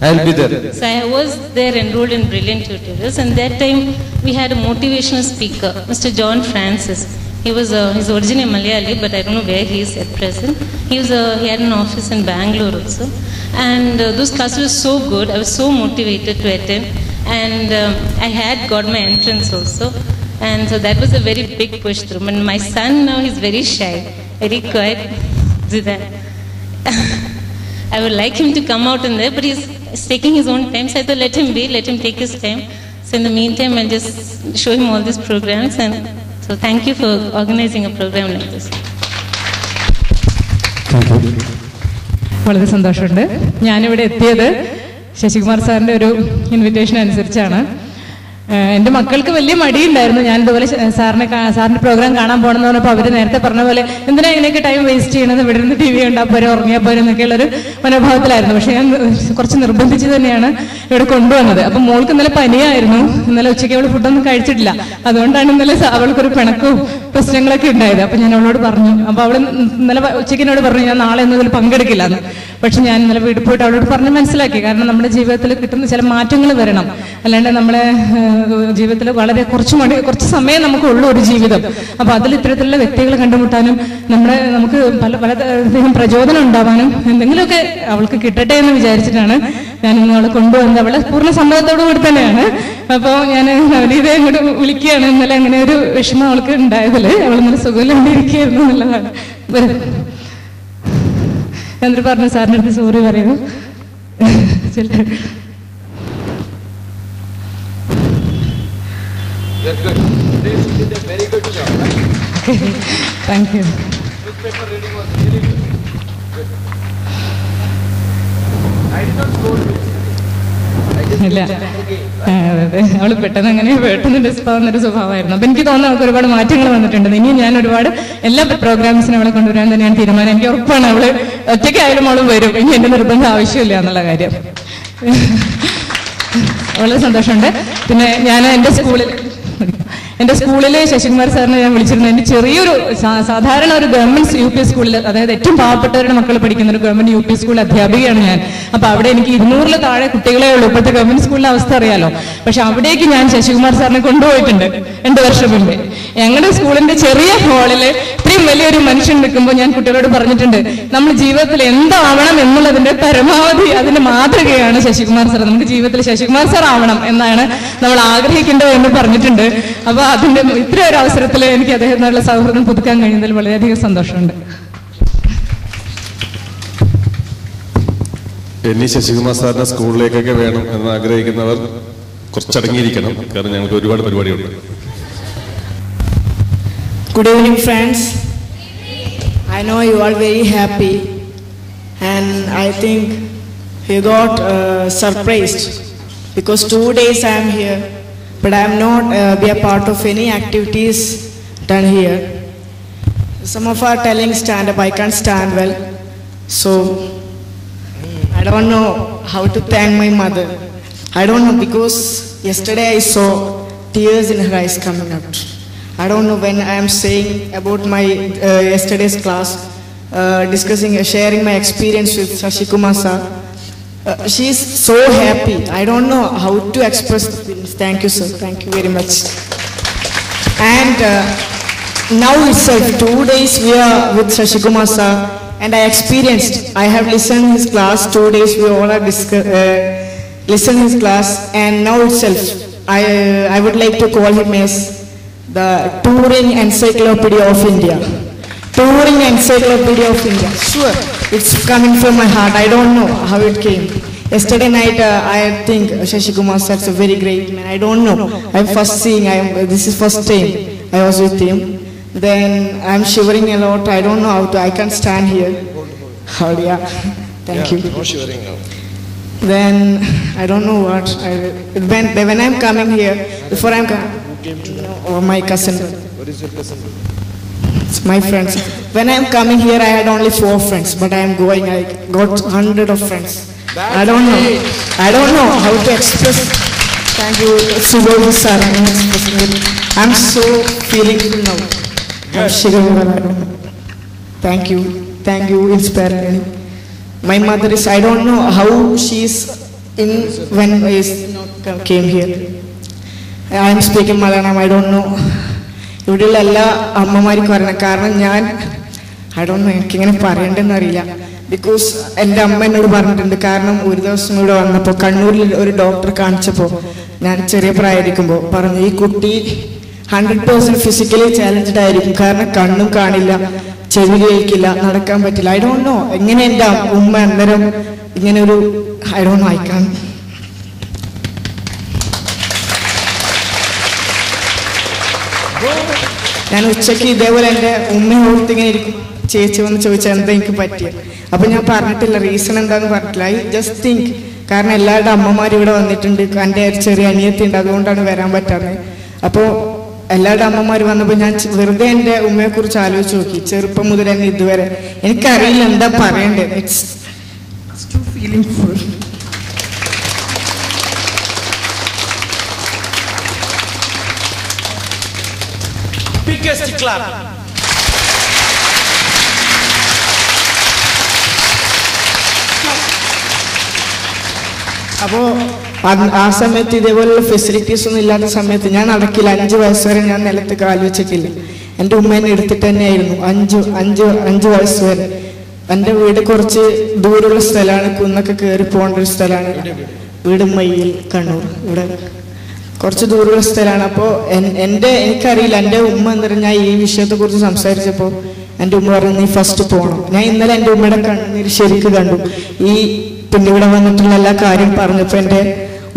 I'll be there. So I was there enrolled in brilliant tutorials, and that time we had a motivational speaker, Mr. John Francis. He's originally Malayali, but I don't know where he is at present. He had an office in Bangalore also, and those classes were so good. I was so motivated to attend, and I had got my entrance also, and so that was a very big push through. And my son now, he's very shy, very quiet. I would like him to come out in there, but he's taking his own time, so I thought let him take his time. So in the meantime, I'll just show him all these programs, and so thank you for organizing a program like this. വളരെ സന്തോഷമുണ്ട്. ഞാനിവിടെ എത്തിയത് ശശികുമാർ സാറിൻ്റെ ഒരു invitation അനുസരിച്ചാണ്. എൻ്റെ മക്കൾക്ക് വലിയ മടിയുണ്ടായിരുന്നു. ഞാൻ ഇതുപോലെ സാറിൻ്റെ പ്രോഗ്രാം കാണാൻ പോകണമെന്ന് പറഞ്ഞപ്പോൾ അവർ നേരത്തെ പറഞ്ഞ പോലെ എന്തിനാ ഇങ്ങനെയൊക്കെ ടൈം വേസ്റ്റ് ചെയ്യണത്, ഇവിടെ നിന്ന് ടി വി ഉണ്ടാൽ പോരെ, ഉറങ്ങിയാൽ പോരെ എന്നൊക്കെയുള്ളൊരു മനോഭാവത്തിലായിരുന്നു. പക്ഷേ ഞാൻ കുറച്ച് നിർബന്ധിച്ച് തന്നെയാണ് ഇവിടെ കൊണ്ടുവന്നത്. അപ്പം മോൾക്ക് ഇന്നലെ പനിയായിരുന്നു. ഇന്നലെ ഉച്ചയ്ക്ക് അവൾ ഫുഡൊന്നും കഴിച്ചിട്ടില്ല. അതുകൊണ്ടാണ് ഇന്നലെ അവൾക്കൊരു പിണക്കവും പ്രശ്നങ്ങളൊക്കെ ഉണ്ടായത്. അപ്പം ഞാൻ അവളോട് പറഞ്ഞു. അപ്പോൾ അവൾ ഇന്നലെ ഉച്ചയ്ക്കിനോട് പറഞ്ഞു ഞാൻ നാളെ ഒന്നും ഇതിൽ പങ്കെടുക്കില്ല എന്ന്. പക്ഷെ ഞാൻ ഇന്നലെ വീട്ടിൽ പോയിട്ട് അവളോട് പറഞ്ഞ് മനസ്സിലാക്കി. കാരണം നമ്മുടെ ജീവിതത്തിൽ കിട്ടുന്ന ചില മാറ്റങ്ങൾ വരണം. അല്ലാണ്ട് നമ്മളെ ജീവിതത്തിൽ വളരെ കുറച്ച് സമയം നമുക്കുള്ളൂ ഒരു ജീവിതം. അപ്പൊ അതിൽ ഇത്തരത്തിലുള്ള വ്യക്തികളെ കണ്ടുമുട്ടാനും നമുക്ക് പലതരം പ്രചോദനം ഉണ്ടാവാനും എന്തെങ്കിലുമൊക്കെ അവൾക്ക് കിട്ടട്ടെ എന്ന് വിചാരിച്ചിട്ടാണ് ഞാൻ ഇന്ന് അവളെ കൊണ്ടുവന്നത്. അവളെ പൂർണ്ണ സമ്മതത്തോടു കൂടി തന്നെയാണ്. അപ്പോൾ ഞാൻ നവനീതയെ അങ്ങോട്ട് വിളിക്കുകയാണ്. ഇന്നലെ അങ്ങനെ ഒരു വിഷമം അവൾക്ക് ഉണ്ടായതിൽ അവൾ ഇന്നലെ സുഖമില്ലാണ്ടിരിക്കുകയായിരുന്നു എന്നുള്ളതാണ്. എന്നിട്ട് പറഞ്ഞു സാറിൻ്റെ അടുത്ത് സോറി പറയുന്നു. You're good. Today you did a very good job. Thank you. Newspaper reading was really good. Good. I did not scold you. ഇല്ല, അതെ, അവള് പെട്ടെന്ന് ഡിസ്പാവുന്നൊരു സ്വഭാവമായിരുന്നു. അപ്പൊ എനിക്ക് തോന്നുന്നു അവൾക്ക് ഒരുപാട് മാറ്റങ്ങൾ വന്നിട്ടുണ്ട്. ഇനിയും ഞാൻ ഒരുപാട് എല്ലാ പ്രോഗ്രാംസിനും അവളെ കൊണ്ടുവരാൻ തന്നെയാണ് തീരുമാനം. എനിക്ക് ഉറപ്പാണ് അവള് ഒറ്റയ്ക്കായാലും അവളും വരും. ഇനി എന്റെ നിർബന്ധം ആവശ്യമില്ല എന്നുള്ള കാര്യം. വളരെ സന്തോഷമുണ്ട്. പിന്നെ ഞാൻ എൻ്റെ സ്കൂളിൽ ശശികുമാർ സാറിനെ ഞാൻ വിളിച്ചിരുന്നു. എൻ്റെ ചെറിയൊരു സാധാരണ ഒരു ഗവൺമെന്റ് UP സ്കൂളിൽ, അതായത് ഏറ്റവും പാവപ്പെട്ടവരുടെ മക്കൾ പഠിക്കുന്ന ഒരു ഗവൺമെന്റ് UP സ്കൂൾ അധ്യാപികയാണ് ഞാൻ. അപ്പൊ അവിടെ എനിക്ക് 200 താഴെ കുട്ടികളെ ഉള്ളൂ. ഇപ്പോഴത്തെ ഗവൺമെന്റ് സ്കൂളിലെ അവസ്ഥ അറിയാലോ. പക്ഷെ അവിടേക്ക് ഞാൻ ശശികുമാർ സാറിനെ കൊണ്ടുപോയിട്ടുണ്ട് 2 വർഷം മുമ്പേ. ഞങ്ങളുടെ സ്കൂളിന്റെ ചെറിയ ഹാളില് ഇത്രയും വലിയൊരു മനുഷ്യൻ നിൽക്കുമ്പോൾ ഞാൻ കുട്ടികളോട് പറഞ്ഞിട്ടുണ്ട്, നമ്മൾ ജീവിതത്തിൽ എന്താവണം എന്നുള്ളതിന്റെ പരമാവധി അതിന്റെ മാതൃകയാണ് ശശികുമാർ സാർ. നമുക്ക് ജീവിതത്തിൽ ശശികുമാർ സാർ ആവണം എന്നാണ് നമ്മൾ ആഗ്രഹിക്കേണ്ടത് എന്ന് പറഞ്ഞിട്ടുണ്ട്. അപ്പൊ അതിന്റെ ഇത്ര ഒരു അവസരത്തിൽ എനിക്ക് അദ്ദേഹത്തിനുള്ള സൗഹൃദം പുതുക്കാൻ കഴിയുന്നതിൽ വളരെയധികം സന്തോഷമുണ്ട്. ഇനി ശശികുമാർ സാറിനെ സ്കൂളിലേക്കൊക്കെ വേണം എന്ന് ആഗ്രഹിക്കുന്നവർ കുറച്ചടങ്ങിയിരിക്കണം. കാരണം ഞങ്ങൾക്ക് ഒരുപാട് പരിപാടിയുണ്ട്. Good evening, friends. I know you are very happy, and I think you got surprised because 2 days I am here, but I am not be a part of any activities done here. Some of are telling stand up. I can't stand well, so I don't know how to thank my mother. I don't know, because yesterday I saw tears in her eyes coming out. I don't know when I am saying about my yesterday's class, sharing my experience with Shashikumar sir. She is so happy. I don't know how to express the feelings. Thank you, sir. Thank you very much. And now itself, 2 days we are with Shashikumar sir. and I experienced. I have listened his class 2 days. We all are listened his class, and now itself, I would like to call him as the touring encyclopedia of India. Touring encyclopedia of India. Sure, it's coming from my heart. I don't know how it came. Yesterday night, I think Shashikumar sir is a very great man. I don't know. I'm first seeing. This is first time I was with him. Then I'm shivering a lot. I don't know how to. I can't stand here. Oh yeah. Thank you. No shivering now. Then I don't know what. When I'm coming here, before I'm coming, or my cousin. What is your cousin? It's my friends. When I'm coming here, I had only 4 friends, but I am going. I got 100 of friends. I don't know how to express. Thank you, Subodh sir. I'm so feeling good now. I'm shivering. I don't know. Thank you, inspiring me. My mother is. I don't know how she's in when I came here. I am speaking Malayalam. I don't know. ഇവിടെയുള്ള എല്ലാ അമ്മമാർക്കും അറിയണം. കാരണം ഞാൻ എനിക്കിങ്ങനെ പറയേണ്ടതെന്നറിയില്ല. Because എൻ്റെ അമ്മ എന്നോട് പറഞ്ഞിട്ടുണ്ട്. കാരണം ഒരു ദിവസം ഇവിടെ വന്നപ്പോൾ കണ്ണൂരിൽ ഒരു ഡോക്ടറെ കാണിച്ചപ്പോൾ ഞാൻ ചെറിയ പ്രായമായിരിക്കുമ്പോൾ പറഞ്ഞു, ഈ കുട്ടി 100% ഫിസിക്കലി ചാലഞ്ചഡ് ആയിരിക്കും. കാരണം കണ്ണും കാണില്ല, ചെവി കേൾക്കില്ല, നടക്കാൻ പറ്റില്ല. ഐ ഡോണ്ട് നോ എങ്ങനെ എൻ്റെ ഉമ്മ അന്നേരം ഇങ്ങനെ ഒരു ഐ ഡോണ്ട് നോ അയക്കാൻ. ഞാൻ ഉച്ചയ്ക്ക് ഇതേപോലെ എൻ്റെ ഉമ്മയോർത്ത് ഇങ്ങനെ ഇരിക്കും. ചേച്ചി വന്ന് ചോദിച്ചാൽ എന്താ എനിക്ക് പറ്റിയത്. അപ്പം ഞാൻ പറഞ്ഞിട്ടില്ല, റീസൺ എന്താന്ന് പറഞ്ഞിട്ടില്ല. I just think. കാരണം എല്ലാവരുടെ അമ്മമാരും ഇവിടെ വന്നിട്ടുണ്ട്. എൻ്റെ ചെറിയ അനിയത്തി ഉണ്ട്, അതുകൊണ്ടാണ് വരാൻ പറ്റാത്തത്. അപ്പോൾ എല്ലാവരുടെ അമ്മമാർ വന്നപ്പോൾ ഞാൻ വെറുതെ എൻ്റെ ഉമ്മയെക്കുറിച്ച് ആലോചിച്ച് നോക്കി. ചെറുപ്പം മുതൽ എന്നെ ഇതുവരെ എനിക്കറിയില്ല എന്താ പറയണ്ടേ. It's too feeling full. Biggest clap. അപ്പോൾ ആ സമയത്ത് ഇതേപോലുള്ള ഫെസിലിറ്റീസ് ഒന്നും ഇല്ലാത്ത സമയത്ത് ഞാൻ നടക്കില്ല. 5 വയസ്സ് വരെ ഞാൻ നിലത്ത് കാൽ വെച്ചിട്ടില്ല. എൻ്റെ ഉമ്മേനെ എടുത്തിട്ട് തന്നെയായിരുന്നു 5 വയസ്സ് വരെ. എൻ്റെ വീട് കുറച്ച് ദൂരമുള്ള സ്ഥലമാണ്, കുന്നൊക്കെ കയറി പോകേണ്ട ഒരു സ്ഥലമാണ്. വീട് മയ്യിൽ, കണ്ണൂർ. ഇവിടെ കുറച്ച് ദൂരമുള്ള സ്ഥലമാണ്. അപ്പോൾ എനിക്കറിയില്ല. എൻ്റെ ഉമ്മ എന്താ പറയുക, ഞാൻ ഈ വിഷയത്തെക്കുറിച്ച് സംസാരിച്ചപ്പോൾ എൻ്റെ ഉമ്മ പറഞ്ഞു, നീ ഫസ്റ്റ് പോകണം. ഞാൻ ഇന്നലെ എൻ്റെ ഉമ്മയുടെ കണ്ണുനീര് ശരിക്കും കണ്ടു. പിന്നെ ഇവിടെ വന്നിട്ടുള്ള എല്ലാ കാര്യം പറഞ്ഞപ്പോൾ എൻ്റെ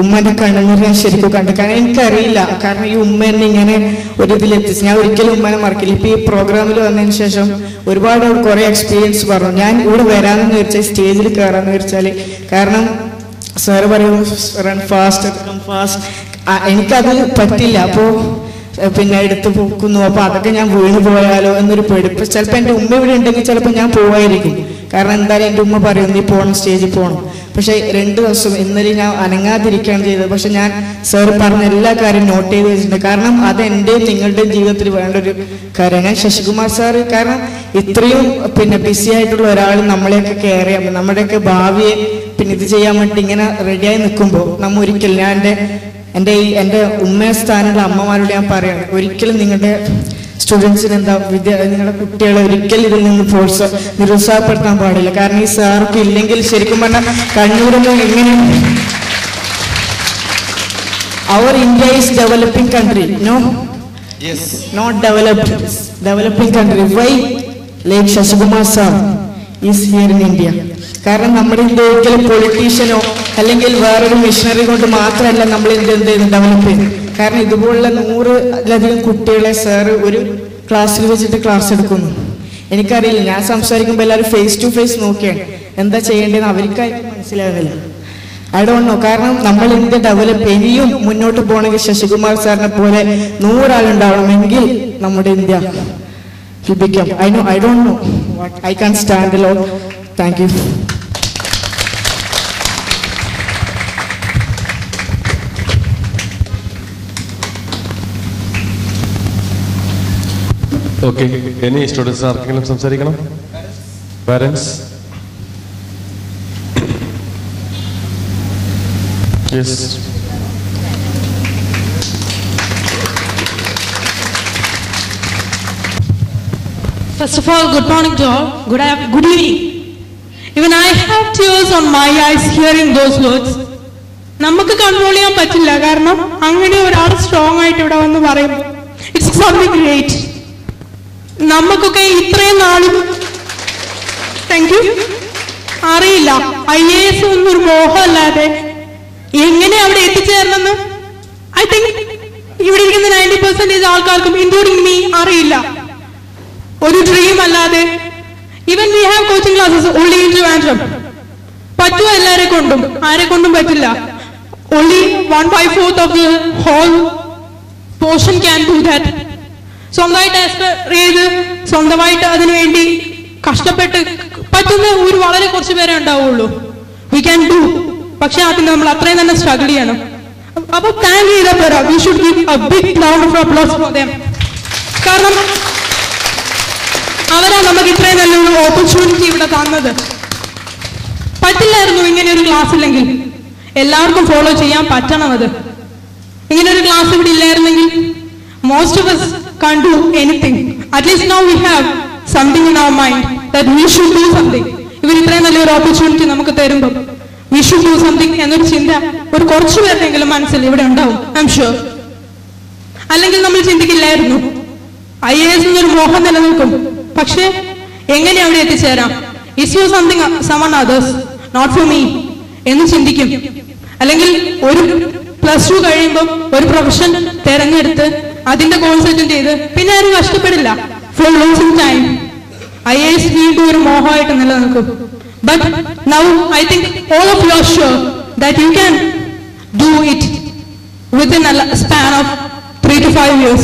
ഉമ്മൻ്റെ കണ്ണുനീര് ഞാൻ ശരിക്കും കണ്ടു. കാരണം എനിക്കറിയില്ല. കാരണം ഈ ഉമ്മ എന്നെ ഇങ്ങനെ ഒരു ഇതിലെത്തിച്ച് ഞാൻ ഒരിക്കലും ഉമ്മനെ മറക്കില്ല. ഇപ്പോൾ ഈ പ്രോഗ്രാമിൽ വന്നതിന് ശേഷം ഒരുപാട് കുറേ എക്സ്പീരിയൻസ് പറഞ്ഞു. ഞാൻ ഇവിടെ വരാമെന്ന് വെച്ചാൽ, സ്റ്റേജിൽ കയറാമെന്ന് വെച്ചാൽ, കാരണം സാറ് പറയും റൺ ഫാസ്റ്റ്, കം ഫാസ്റ്റ്. എനിക്കത് പറ്റില്ല. അപ്പോൾ പിന്നെ എടുത്ത് പോക്കുന്നു. അപ്പോൾ അതൊക്കെ ഞാൻ വീണ് പോയാലോ എന്നൊരു പേടി. ചിലപ്പോൾ എൻ്റെ ഉമ്മ ഇവിടെ ഉണ്ടെങ്കിൽ ചിലപ്പോൾ ഞാൻ പോവായിരിക്കും. കാരണം എന്തായാലും എൻ്റെ ഉമ്മ പറയും, നീ പോകണം, സ്റ്റേജിൽ പോകണം. പക്ഷേ 2 ദിവസം ഇന്നലെ ഞാൻ അനങ്ങാതിരിക്കുകയാണ് ചെയ്തത്. പക്ഷെ ഞാൻ സാർ പറഞ്ഞ എല്ലാ കാര്യം നോട്ട് ചെയ്ത് വെച്ചിട്ടുണ്ട്. കാരണം അത് എൻ്റെയും നിങ്ങളുടെയും ജീവിതത്തിൽ വേണ്ട ഒരു കാര്യമാണ്. ഞാൻ ശശികുമാർ സാറ് കാരണം ഇത്രയും പിന്നെ ബിസി ആയിട്ടുള്ള ഒരാൾ നമ്മളെയൊക്കെ കെയർ ചെയ്യാൻ, നമ്മുടെയൊക്കെ ഭാവിയെ പിന്നെ ഇത് ചെയ്യാൻ വേണ്ടി ഇങ്ങനെ റെഡിയായി നിൽക്കുമ്പോൾ നമ്മൾ ഒരിക്കലും ഞാൻ എൻ്റെ ഉമ്മയെ സ്ഥാനമുള്ള അമ്മമാരോട് ഞാൻ പറയാണ്, ഒരിക്കലും നിങ്ങളുടെ സ്റ്റുഡൻസിന് നിങ്ങളുടെ കുട്ടികളെ ഒരിക്കലും ഇതിൽ നിന്ന് നിരുത്സാഹപ്പെടുത്താൻ പാടില്ല. കാരണം ഈ സാർക്ക് ഇല്ലെങ്കിൽ ശരിക്കും പറഞ്ഞാൽ കണ്ണൂരൊന്നും എങ്ങനെ അവർ India is developing country. No, not developing country. Why like Sasikumar sir is here in India. കാരണം നമ്മുടെ ഇന്ത്യ ഒരിക്കലും പൊളിറ്റീഷ്യനോ അല്ലെങ്കിൽ വേറൊരു മിഷനറി കൊണ്ട് മാത്രമല്ല നമ്മൾ ഇന്ത്യ എന്ത് ചെയ്യുന്നത്, ഡെവലപ്പ് ചെയ്യുന്നത്. കാരണം ഇതുപോലുള്ള 100-ലധികം കുട്ടികളെ സാറ് ഒരു ക്ലാസ്സിൽ വെച്ചിട്ട് ക്ലാസ് എടുക്കുന്നു. എനിക്കറിയില്ല, ഞാൻ സംസാരിക്കുമ്പോൾ എല്ലാവരും ഫേസ് ടു ഫേസ് നോക്കിയാണ് എന്താ ചെയ്യേണ്ടതെന്ന് അവർക്കായിട്ട് മനസ്സിലാകുന്നില്ല. I don't know. കാരണം നമ്മൾ ഇന്ത്യ ഡെവലപ്പ് ഇനിയും മുന്നോട്ട് പോകണമെങ്കിൽ ശശികുമാർ സാറിനെ പോലെ 100 ആളുണ്ടാവണമെങ്കിൽ നമ്മുടെ India will become. I don't know what I can't stand alone. Thank you. Okay, any students ആർക്കെങ്കിലും സംസാരിക്കണം? Parents? Yes. First of all, good morning to all. Good evening. Even I have tears on my eyes hearing those words. നമുക്ക് control ചെയ്യാൻ പറ്റില്ല, കാരണം അങ്ങനെ ഒരാൾ strong ആയിട്ട് ഇവിടെ വന്ന് പറയും. It's something great. നമുക്കൊക്കെ ഇത്രയും നാളും താങ്ക് യു അറിയില്ല, IAS ഒന്നൊരു മോഹമല്ലാതെ എങ്ങനെ അവിടെ എത്തിച്ചേരണമെന്ന് ഐ തിങ്ക് ഇവിടെ ഇരിക്കുന്ന 90% ആൾക്കാർക്കും ഇൻക്ലൂഡിംഗ് മീ അറിയില്ല. ഒരു ഡ്രീം അല്ലാതെ even we have coaching classes only in Trivandrum. പറ്റുമോ എല്ലാരെ കൊണ്ടും? ആരെ കൊണ്ടും പറ്റില്ല. Only 1/4 of the whole portion can do that. സ്വന്തമായിട്ട് എക്സ്പെർ ചെയ്ത് സ്വന്തമായിട്ട് അതിനുവേണ്ടി കഷ്ടപ്പെട്ട് പറ്റുന്ന ഒരു വളരെ കുറച്ച് പേരെ ഉണ്ടാവുള്ളൂ. We can do. പക്ഷെ അതിന് നമ്മൾ അത്രയും തന്നെ സ്ട്രഗിൾ ചെയ്യണം. അപ്പൊ താങ്ക് ചെയ്തപ്പോഴ we should give a big round of applause for them. കാരണം അവരാ നമുക്ക് ഇത്രയും നല്ലൊരു ഓപ്പർച്യൂണിറ്റി ഇവിടെ തന്നത്. പറ്റില്ലായിരുന്നു ഇങ്ങനെ ഒരു ക്ലാസ് ഇല്ലെങ്കിൽ. എല്ലാവർക്കും ഫോളോ ചെയ്യാൻ പറ്റണം. അത് ഇങ്ങനെ ഒരു ക്ലാസ് ഇവിടെ ഇല്ലായിരുന്നെങ്കിൽ most of us can't do anything. At least now we have something in our mind that we should do something. ഇവർ ഇത്രയും നല്ലൊരു ഓപ്പർച്യൂണിറ്റി നമുക്ക് തരുമ്പോൾ we should do something എന്നൊരു ചിന്ത ഒരു കുറച്ചു പേരുടെങ്കിലും മനസ്സിൽ ഇവിടെ ഉണ്ടാവും, ഐ എം ഷുവർ. അല്ലെങ്കിൽ നമ്മൾ ചിന്തിക്കില്ലായിരുന്നു. IAS എന്നൊരു മോഹം നിലനിൽക്കും, പക്ഷേ എങ്ങനെ അവിടെ എത്തിച്ചേരാം? Is you something someone others not for me എന്ന് ചിന്തിക്കും. അല്ലെങ്കിൽ ഒരു +2 കഴിയുമ്പോൾ ഒരു പ്രൊഫഷൻ തെരഞ്ഞെടുത്ത് അതിന്റെ കോൺസെൻട്രേറ്റ് ചെയ്ത് പിന്നെ ആരും കഷ്ടപ്പെടില്ല. ഫോർ ലൂസിംഗ് ടൈം IAS വീണ്ടും ഒരു മോഹമായിട്ട് നിലനിൽക്കും. But now I think all of you are sure that you can do it within A span of 3 to 5 years.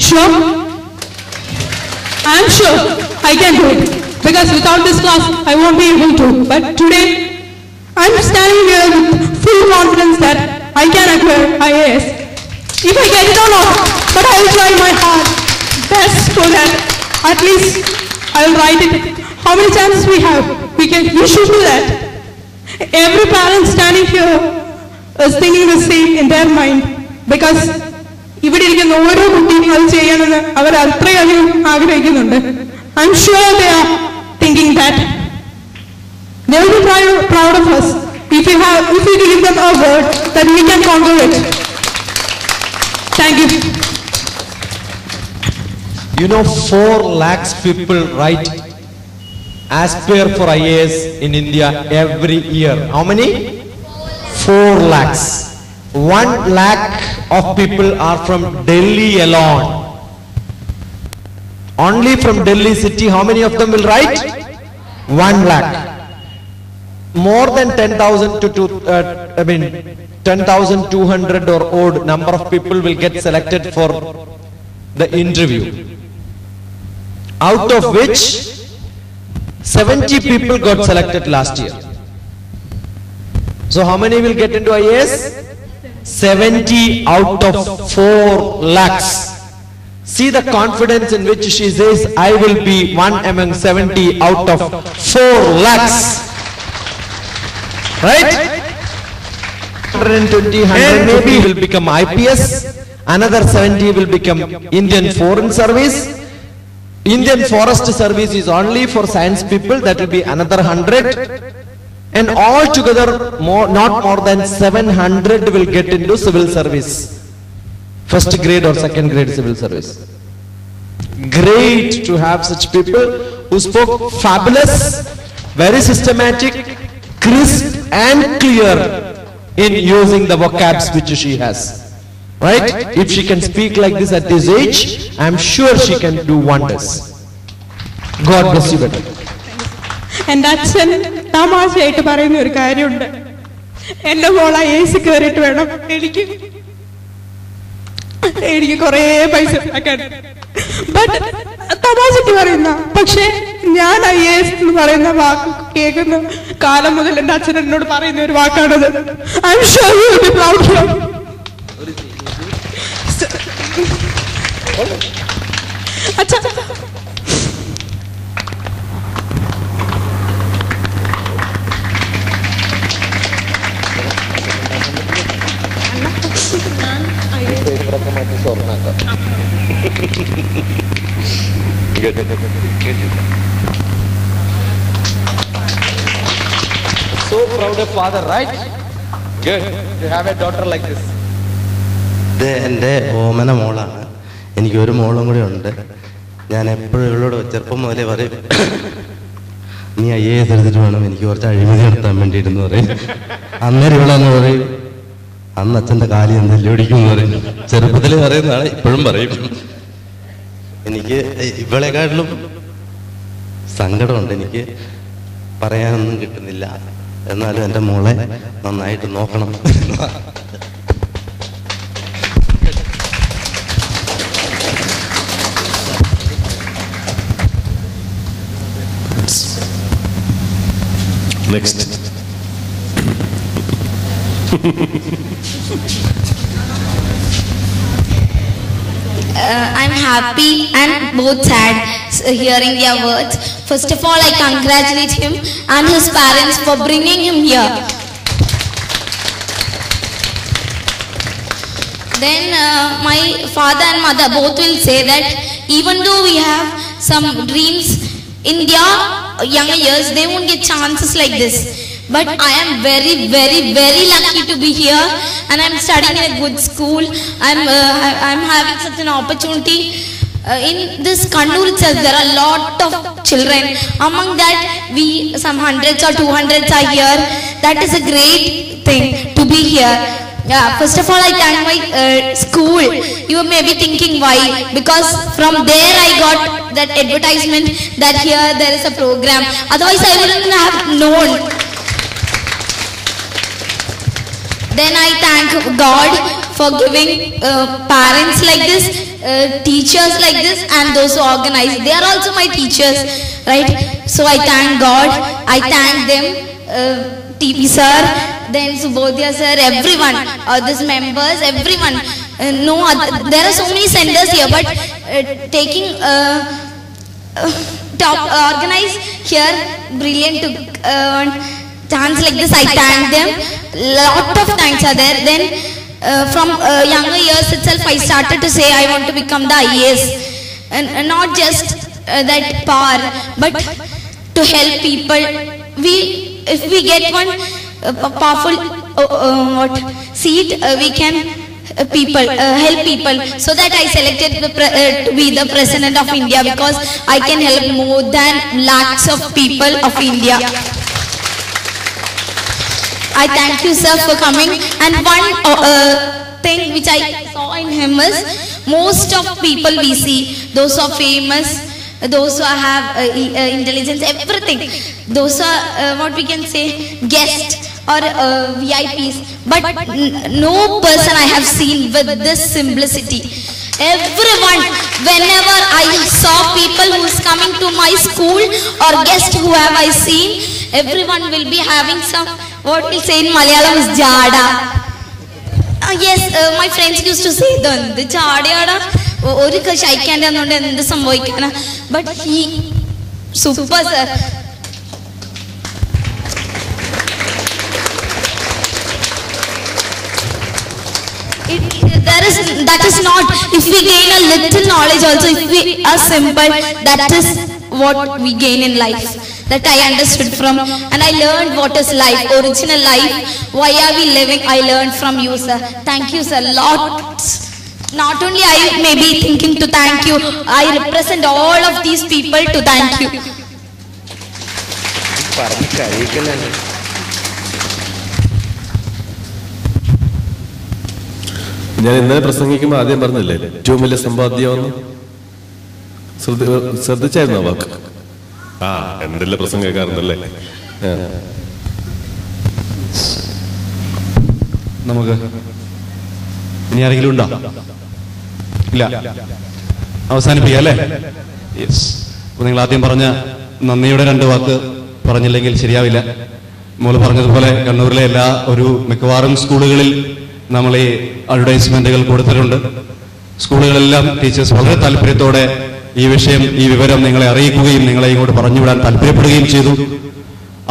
Sure? I am sure I can do it, because without this class I won't be able to. But today I am standing here with full confidence that I can acquire IAS. If I get it or not, but I will try my hard best so that at least I will write it. How many chances we have? We should do that. Every parent standing here is thinking the same in their mind, because ഇവിടെ ഇരിക്കുന്ന ഓരോ കുട്ടിയും അത് ചെയ്യണമെന്ന് അവർ അത്രയധികം ആഗ്രഹിക്കുന്നുണ്ട്. I am sure they are thinking that they will be proud of us if we give them a word that we can conquer it. Thank you. You know, 4 lakhs people aspire for IAS in India every year. How many? 4 lakhs. 1 lakh of people are from Delhi alone. Only from Delhi city, how many of them will write? 1 lakh. More than 10,200 or odd number of people will get selected for the interview, out of which 70 people got selected last year. So how many will get into IAS? 70 out of 4 lakhs. See the confidence in which she says, I will be one among 70 out of 4 lakhs. Right? 120, 100 maybe will become IPS. Another 70 will become Indian Foreign Service. Indian Forest Service is only for science people. That will be another 100. And all together, not more than 700 will get into civil service. First grade or second grade civil service. Great to have such people who spoke fabulous, very systematic, crisp and clear in using the vocabs which she has. Right? If she can speak like this at this age, I am sure she can do wonders. God bless you better. എൻ്റെ അച്ഛൻ തമാശയായിട്ട് പറയുന്ന ഒരു കാര്യമുണ്ട്. എൻ്റെ മോൾ IAS കയറിയിട്ട് വേണം എനിക്ക് കുറേ പൈസ ഉണ്ടാക്കാൻ. ബട്ട് തമാശയ്ക്ക് പറയുന്ന, പക്ഷെ ഞാൻ IAS എന്ന് പറയുന്ന വാക്ക് കേൾക്കുന്ന കാലം മുതൽ എൻ്റെ അച്ഛൻ എന്നോട് പറയുന്ന ഒരു വാക്കാണത്. I'm sure you will be proud of അച്ഛാ. Good. proud father, right? Good to have a daughter like this. ഇത് എൻ്റെ ഓമന മോളാണ്. എനിക്കൊരു മോളും കൂടി ഉണ്ട്. ഞാൻ എപ്പോഴും ഇവളോട് ചെറുപ്പം മുതലേ പറയും, നീ IAS എടുത്തിട്ട് വേണം എനിക്ക് കുറച്ച് അഴിമതി നടത്താൻ വേണ്ടിയിട്ടെന്ന് പറയും. അന്നേരം ഇവളെന്ന് പറയും, അന്ന് അച്ഛൻ്റെ കാലി എന്തെല്ലാം ഓടിക്കുമെന്ന് പറയും. ചെറുപ്പത്തിൽ പറയുന്നതാണ്, ഇപ്പോഴും പറയും. എനിക്ക് ഇവളെക്കാട്ടിലും സങ്കടമുണ്ട്. എനിക്ക് പറയാനൊന്നും കിട്ടുന്നില്ല. എന്നാലും എൻ്റെ മോളെ നന്നായിട്ട് നോക്കണം. Next. I'm happy and both sad hearing their words. First of all, I congratulate him and his parents for bringing him here. Then my father and mother both will say that even though we have some dreams in their younger years, they won't get chances like this. But I am very, very, very lucky to be here, and I'm studying in a good school. I'm having such an opportunity. In this Kannur itself, there are a lot of children. Among that, some hundreds or 200s are here. That is a great thing to be here. Yeah, first of all, I thank my school. You may be thinking why? Because from there I got that advertisement that here there is a program. Otherwise, I wouldn't have known. Then I thank God for giving parents like this, teachers like this, and those who organize. They are also my teachers, right? So I thank God. I thank them, TP sir, then Subodhya sir, everyone, these members, everyone. There are so many centers here, but taking top organize here, brilliant to chance like this. I thank them. Lot of thanks are there. Then from younger years itself, I started to say I want to become the IAS, and not just that power, but to help people. If we get one powerful seat, we can help people. So that I selected to be the President of India, because I can help more than lakhs of people of India. I thank you, sir, for coming. And one thing which I saw in him is, most of people we see, those who are famous, those who have intelligence, everything, those are what we can say, guests or VIPs. But no person I have seen with this simplicity. Everyone, whenever I saw people who is coming to my school or guest who have I seen, everyone will be having some, what we say in Malayalam is jada. Yes, my friends used to say the jada. But he super, sir. That is not, if we gain a little knowledge also, if we are simple, that is what we gain in life. That I understood from, and I learned what is life, original life. Why are we living? I learned from you, sir. Thank you, sir. Lots. Not only I may be thinking to thank you, I represent all of these people to thank you. ഞാൻ ഇന്നലെ പ്രസംഗിക്കുമ്പോൾ ആദ്യം പറഞ്ഞില്ലേ ഏറ്റവും വലിയ സമ്പാദ്യമെന്ന്? ശ്രദ്ധിച്ചായിരുന്നു ആ വാക്ക്? എന്തെല്ലാം പ്രസംഗം കേൾക്കാറുണ്ടല്ലേ? നമുക്ക് ഇനി ആരെങ്കിലും ഉണ്ടോ? ഇല്ല, അവസാനിപ്പിക്കാം അല്ലേ? യെസ്. അപ്പോൾ നിങ്ങൾ ആദ്യം പറഞ്ഞ നന്ദിയുടെ 2 വാക്ക് പറഞ്ഞില്ലെങ്കിൽ ശരിയാവില്ല. മോള് പറഞ്ഞതുപോലെ കണ്ണൂരിലെ മിക്കവാറും സ്കൂളുകളിൽ നമ്മൾ ഈ അഡ്വർടൈസ്മെന്റുകൾ കൊടുത്തിട്ടുണ്ട്. സ്കൂളുകളെല്ലാം ടീച്ചേഴ്സ് വളരെ താല്പര്യത്തോടെ ഈ വിഷയം, ഈ വിവരം നിങ്ങളെ അറിയിക്കുകയും നിങ്ങളെ ഇങ്ങോട്ട് പറഞ്ഞുവിടാൻ താല്പര്യപ്പെടുകയും ചെയ്തു.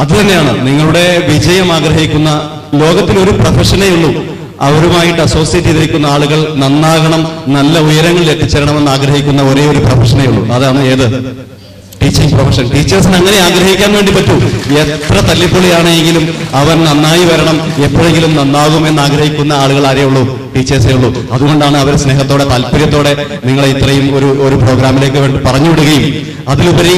അതുതന്നെയാണ് നിങ്ങളുടെ വിജയം ആഗ്രഹിക്കുന്ന, ലോകത്തിൽ ഒരു പ്രൊഫഷനേ ഉള്ളൂ, അവരുമായിട്ട് അസോസിയേറ്റ് ചെയ്തിരിക്കുന്ന ആളുകൾ നന്നാകണം, നല്ല ഉയരങ്ങളിൽ എത്തിച്ചേരണമെന്ന് ആഗ്രഹിക്കുന്ന ഒരേ ഒരു പ്രൊഫഷനേ ഉള്ളൂ. അതാണ് ഏത്? Teaching profession. ടീച്ചേഴ്സിന് അങ്ങനെ ആഗ്രഹിക്കാൻ വേണ്ടി പറ്റൂ. എത്ര തല്ലിപ്പൊളിയാണെങ്കിലും അവൻ നന്നായി വരണം, എപ്പോഴെങ്കിലും നന്നാകുമെന്ന് ആഗ്രഹിക്കുന്ന ആളുകൾ ആരേ ഉള്ളൂ? ടീച്ചേഴ്സേ ഉള്ളൂ. അതുകൊണ്ടാണ് അവർ സ്നേഹത്തോടെ താല്പര്യത്തോടെ നിങ്ങളെ ഇത്രയും ഒരു പ്രോഗ്രാമിലേക്ക് വേണ്ടി പറഞ്ഞുവിടുകയും അതിലുപരി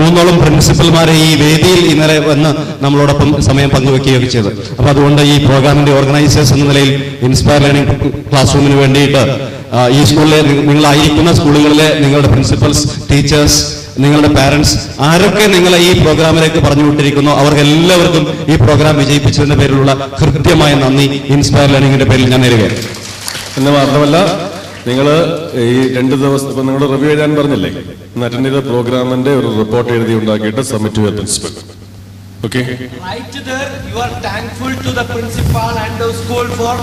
3 പ്രിൻസിപ്പൽമാരെ ഈ വേദിയിൽ ഇന്നലെ വന്ന് നമ്മളോടൊപ്പം സമയം പങ്കുവെക്കുകയൊക്കെ ചെയ്തു. അപ്പൊ അതുകൊണ്ട് ഈ പ്രോഗ്രാമിന്റെ ഓർഗനൈസേഴ്സ് എന്ന നിലയിൽ ഇൻസ്പയർ ലേണിംഗ് ക്ലാസ് റൂമിന് വേണ്ടിയിട്ട് ഈ സ്കൂളിലെ നിങ്ങളായിരിക്കുന്ന സ്കൂളുകളിലെ നിങ്ങളുടെ പ്രിൻസിപ്പൽസ്, ടീച്ചേഴ്സ്, നിങ്ങളുടെ പാരന്റ്സ് ആരൊക്കെ നിങ്ങളെ ഈ പ്രോഗ്രാമിലേക്ക് പറഞ്ഞു വിട്ടിരിക്കുന്നു അവർക്കെല്ലാവർക്കും ഈ പ്രോഗ്രാം വിജയിപ്പിച്ചതിന്റെ പേരിലുള്ള ഹൃദ്യമായ നന്ദി ഇൻസ്പയർ ലേണിംഗിന്റെ പേരിൽ ഞാൻ നേരുകയാണ്. എന്ന് മാത്രമല്ല, നിങ്ങൾ ഈ 2 ദിവസം ഇപ്പൊ നിങ്ങൾ റിവ്യൂ എഴുതാൻ പറഞ്ഞില്ലേ, അറ്റൻഡ് ചെയ്ത പ്രോഗ്രാമിന്റെ ഒരു റിപ്പോർട്ട് എഴുതി ഉണ്ടാക്കിയിട്ട് submit to principal. Okay, Right there, you are thankful to the principal and the school for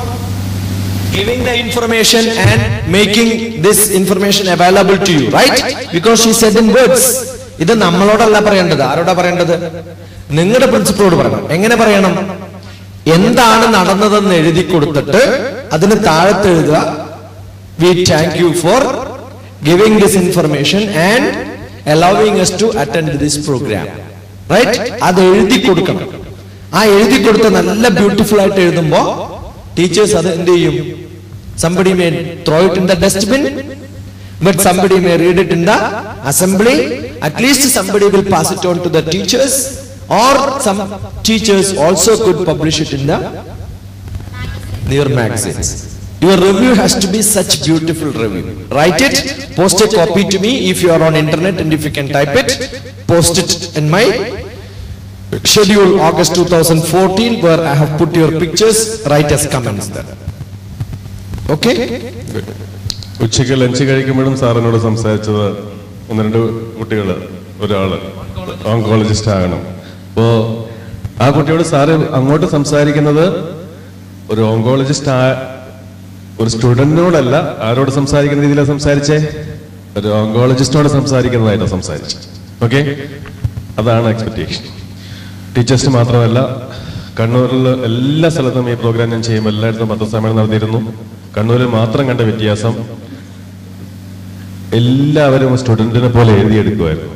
giving the information and making this information available to you, right? Because she said in words. ഇത് നമ്മളോടല്ല പറയേണ്ടത്. ആരോടാ പറയേണ്ടത്? നിങ്ങളുടെ പ്രിൻസിപ്പളോട് പറയണം. എങ്ങനെ പറയണം? എന്താണ് നടന്നതെന്ന് എഴുതി കൊടുത്തിട്ട് അതിന് താഴത്ത് എഴുതുക, we thank you for giving this information and allowing us to attend this program, right? അത് എഴുതി കൊടുക്കണം. ആ എഴുതി കൊടുത്ത നല്ല ബ്യൂട്ടിഫുൾ ആയിട്ട് എഴുതുമ്പോ ടീച്ചേഴ്സ് അത് എന്ത് ചെയ്യും? Somebody may throw it in the dustbin, but somebody may read it in the assembly. At least somebody will pass it on to the teachers, or some teachers also could publish it in their magazines. Your review has to be such beautiful review. Write it, post a copy to me if you are on internet, and if you can type it, post it in my schedule August 2014 where I have put your pictures. Write as comments there. Okay? ഉച്ചയ്ക്ക് lunch കഴിക്കുമ്പോഴും സാറിനോട് സംസാരിച്ചത് 1-2 കുട്ടികൾ, ഒരാള് oncologist ആകണം. അപ്പോ ആ കുട്ടിയോട് sir അങ്ങോട്ട് സംസാരിക്കുന്നത് ഒരു ഓങ്കോളജിസ്റ്റ് ഒരു സ്റ്റുഡന്റിനോടല്ല, ആരോട് സംസാരിക്കുന്ന രീതിയിലാണ് സംസാരിച്ചേ? ഒരു ഓങ്കോളജിസ്റ്റോട് സംസാരിക്കുന്നതായിട്ടാണ് സംസാരിച്ചത്. ഓക്കെ, അതാണ് എക്സ്പെക്ടേഷൻ. ടീച്ചേഴ്സിന് മാത്രമല്ല, കണ്ണൂരിൽ എല്ലാ സ്ഥലത്തും ഈ പ്രോഗ്രാം ഞാൻ ചെയ്യുമ്പോൾ എല്ലായിടത്തും പത്രസമ്മേളനം നടത്തിയിരുന്നു. കണ്ണൂരിൽ മാത്രം കണ്ട വ്യത്യാസം, എല്ലാവരും സ്റ്റുഡന്റിനെ പോലെ എഴുതിയെടുക്കുമായിരുന്നു.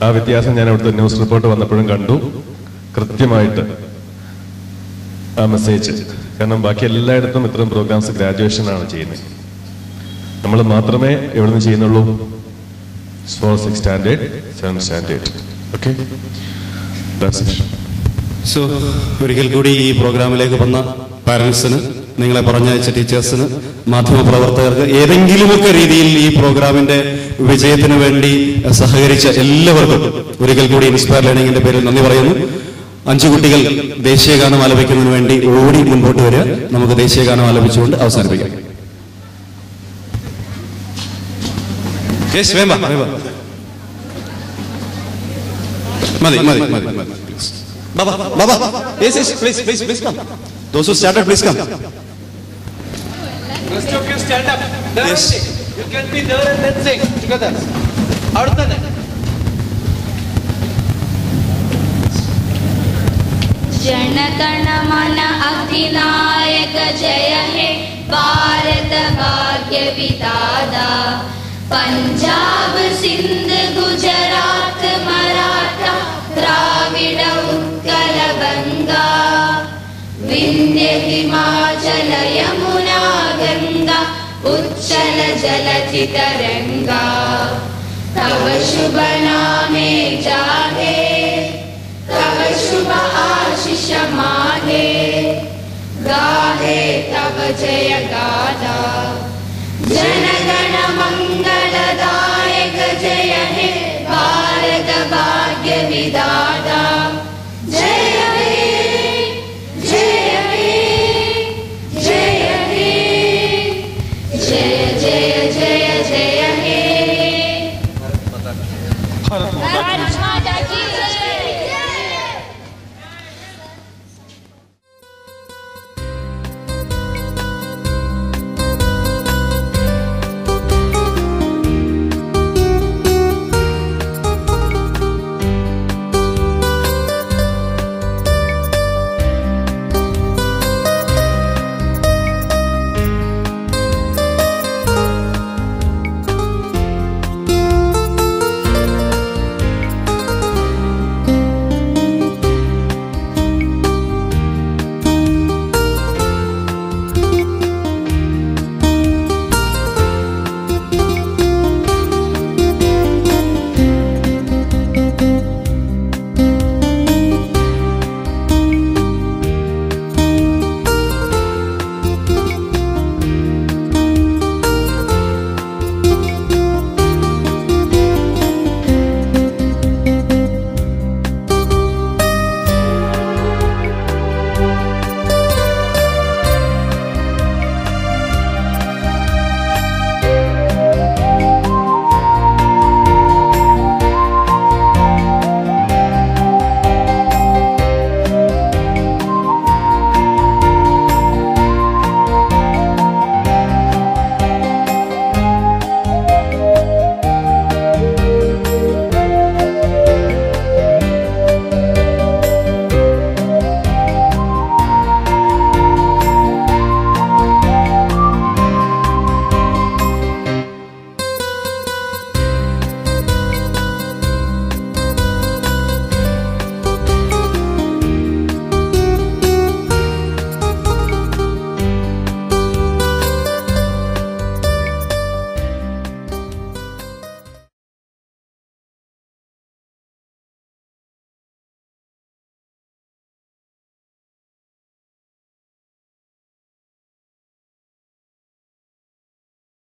ആ വ്യത്യാസം ഞാൻ അവിടുത്തെ ന്യൂസ് റിപ്പോർട്ട് വന്നപ്പോഴും കണ്ടു കൃത്യമായിട്ട് ആ മെസ്സേജ്. കാരണം ബാക്കി എല്ലായിടത്തും ഇത്തരം പ്രോഗ്രാംസ് ഗ്രാജുവേഷനാണ് ചെയ്യുന്നത്. നമ്മൾ മാത്രമേ എവിടെ നിന്ന് ചെയ്യുന്നുള്ളൂ? 4th, 6th standard, 7th standard. Okay, so ഒരിക്കൽ കൂടി ഈ പ്രോഗ്രാമിലേക്ക് വന്ന പാരന്റ്സിന്, നിങ്ങളെ പറഞ്ഞയച്ച ടീച്ചേഴ്സിന്, മാധ്യമപ്രവർത്തകർക്ക്, ഏതെങ്കിലുമൊക്കെ രീതിയിൽ ഈ പ്രോഗ്രാമിന്റെ വിജയത്തിന് വേണ്ടി സഹകരിച്ച എല്ലാവർക്കും ഒരിക്കൽ കൂടി ഇൻസ്പയർ ലേണിംഗിന്റെ പേരിൽ നന്ദി പറയുന്നു. 5 കുട്ടികൾ ദേശീയഗാനം ആലപിക്കുന്നതിന് വേണ്ടി ഓടി മുൻപോട്ട് വരിക. നമുക്ക് ദേശീയഗാനം ആലപിച്ചുകൊണ്ട് അവസാനിപ്പിക്കാം. മതി മതി മതി മതി. Baba, Baba, yes, yes, please come. Those who started, please come. Rest of you stand up. Yes. You can be there and then sing together. Out there. जनगण मन अधिनायक जय हे भारत भाग्य विधाता पंजाब सिंध गुजरात मराठा द्राविड उत्कल बंगा विंध्य हिमाचल यमुना गंगा उच्चल जलधि तरंगा तव शुभ नामे जागे तव शुभ आशीष मागे गाहे तव जय गाथा जनगण मंगलदायक जय हे भारत भाग्य विधाता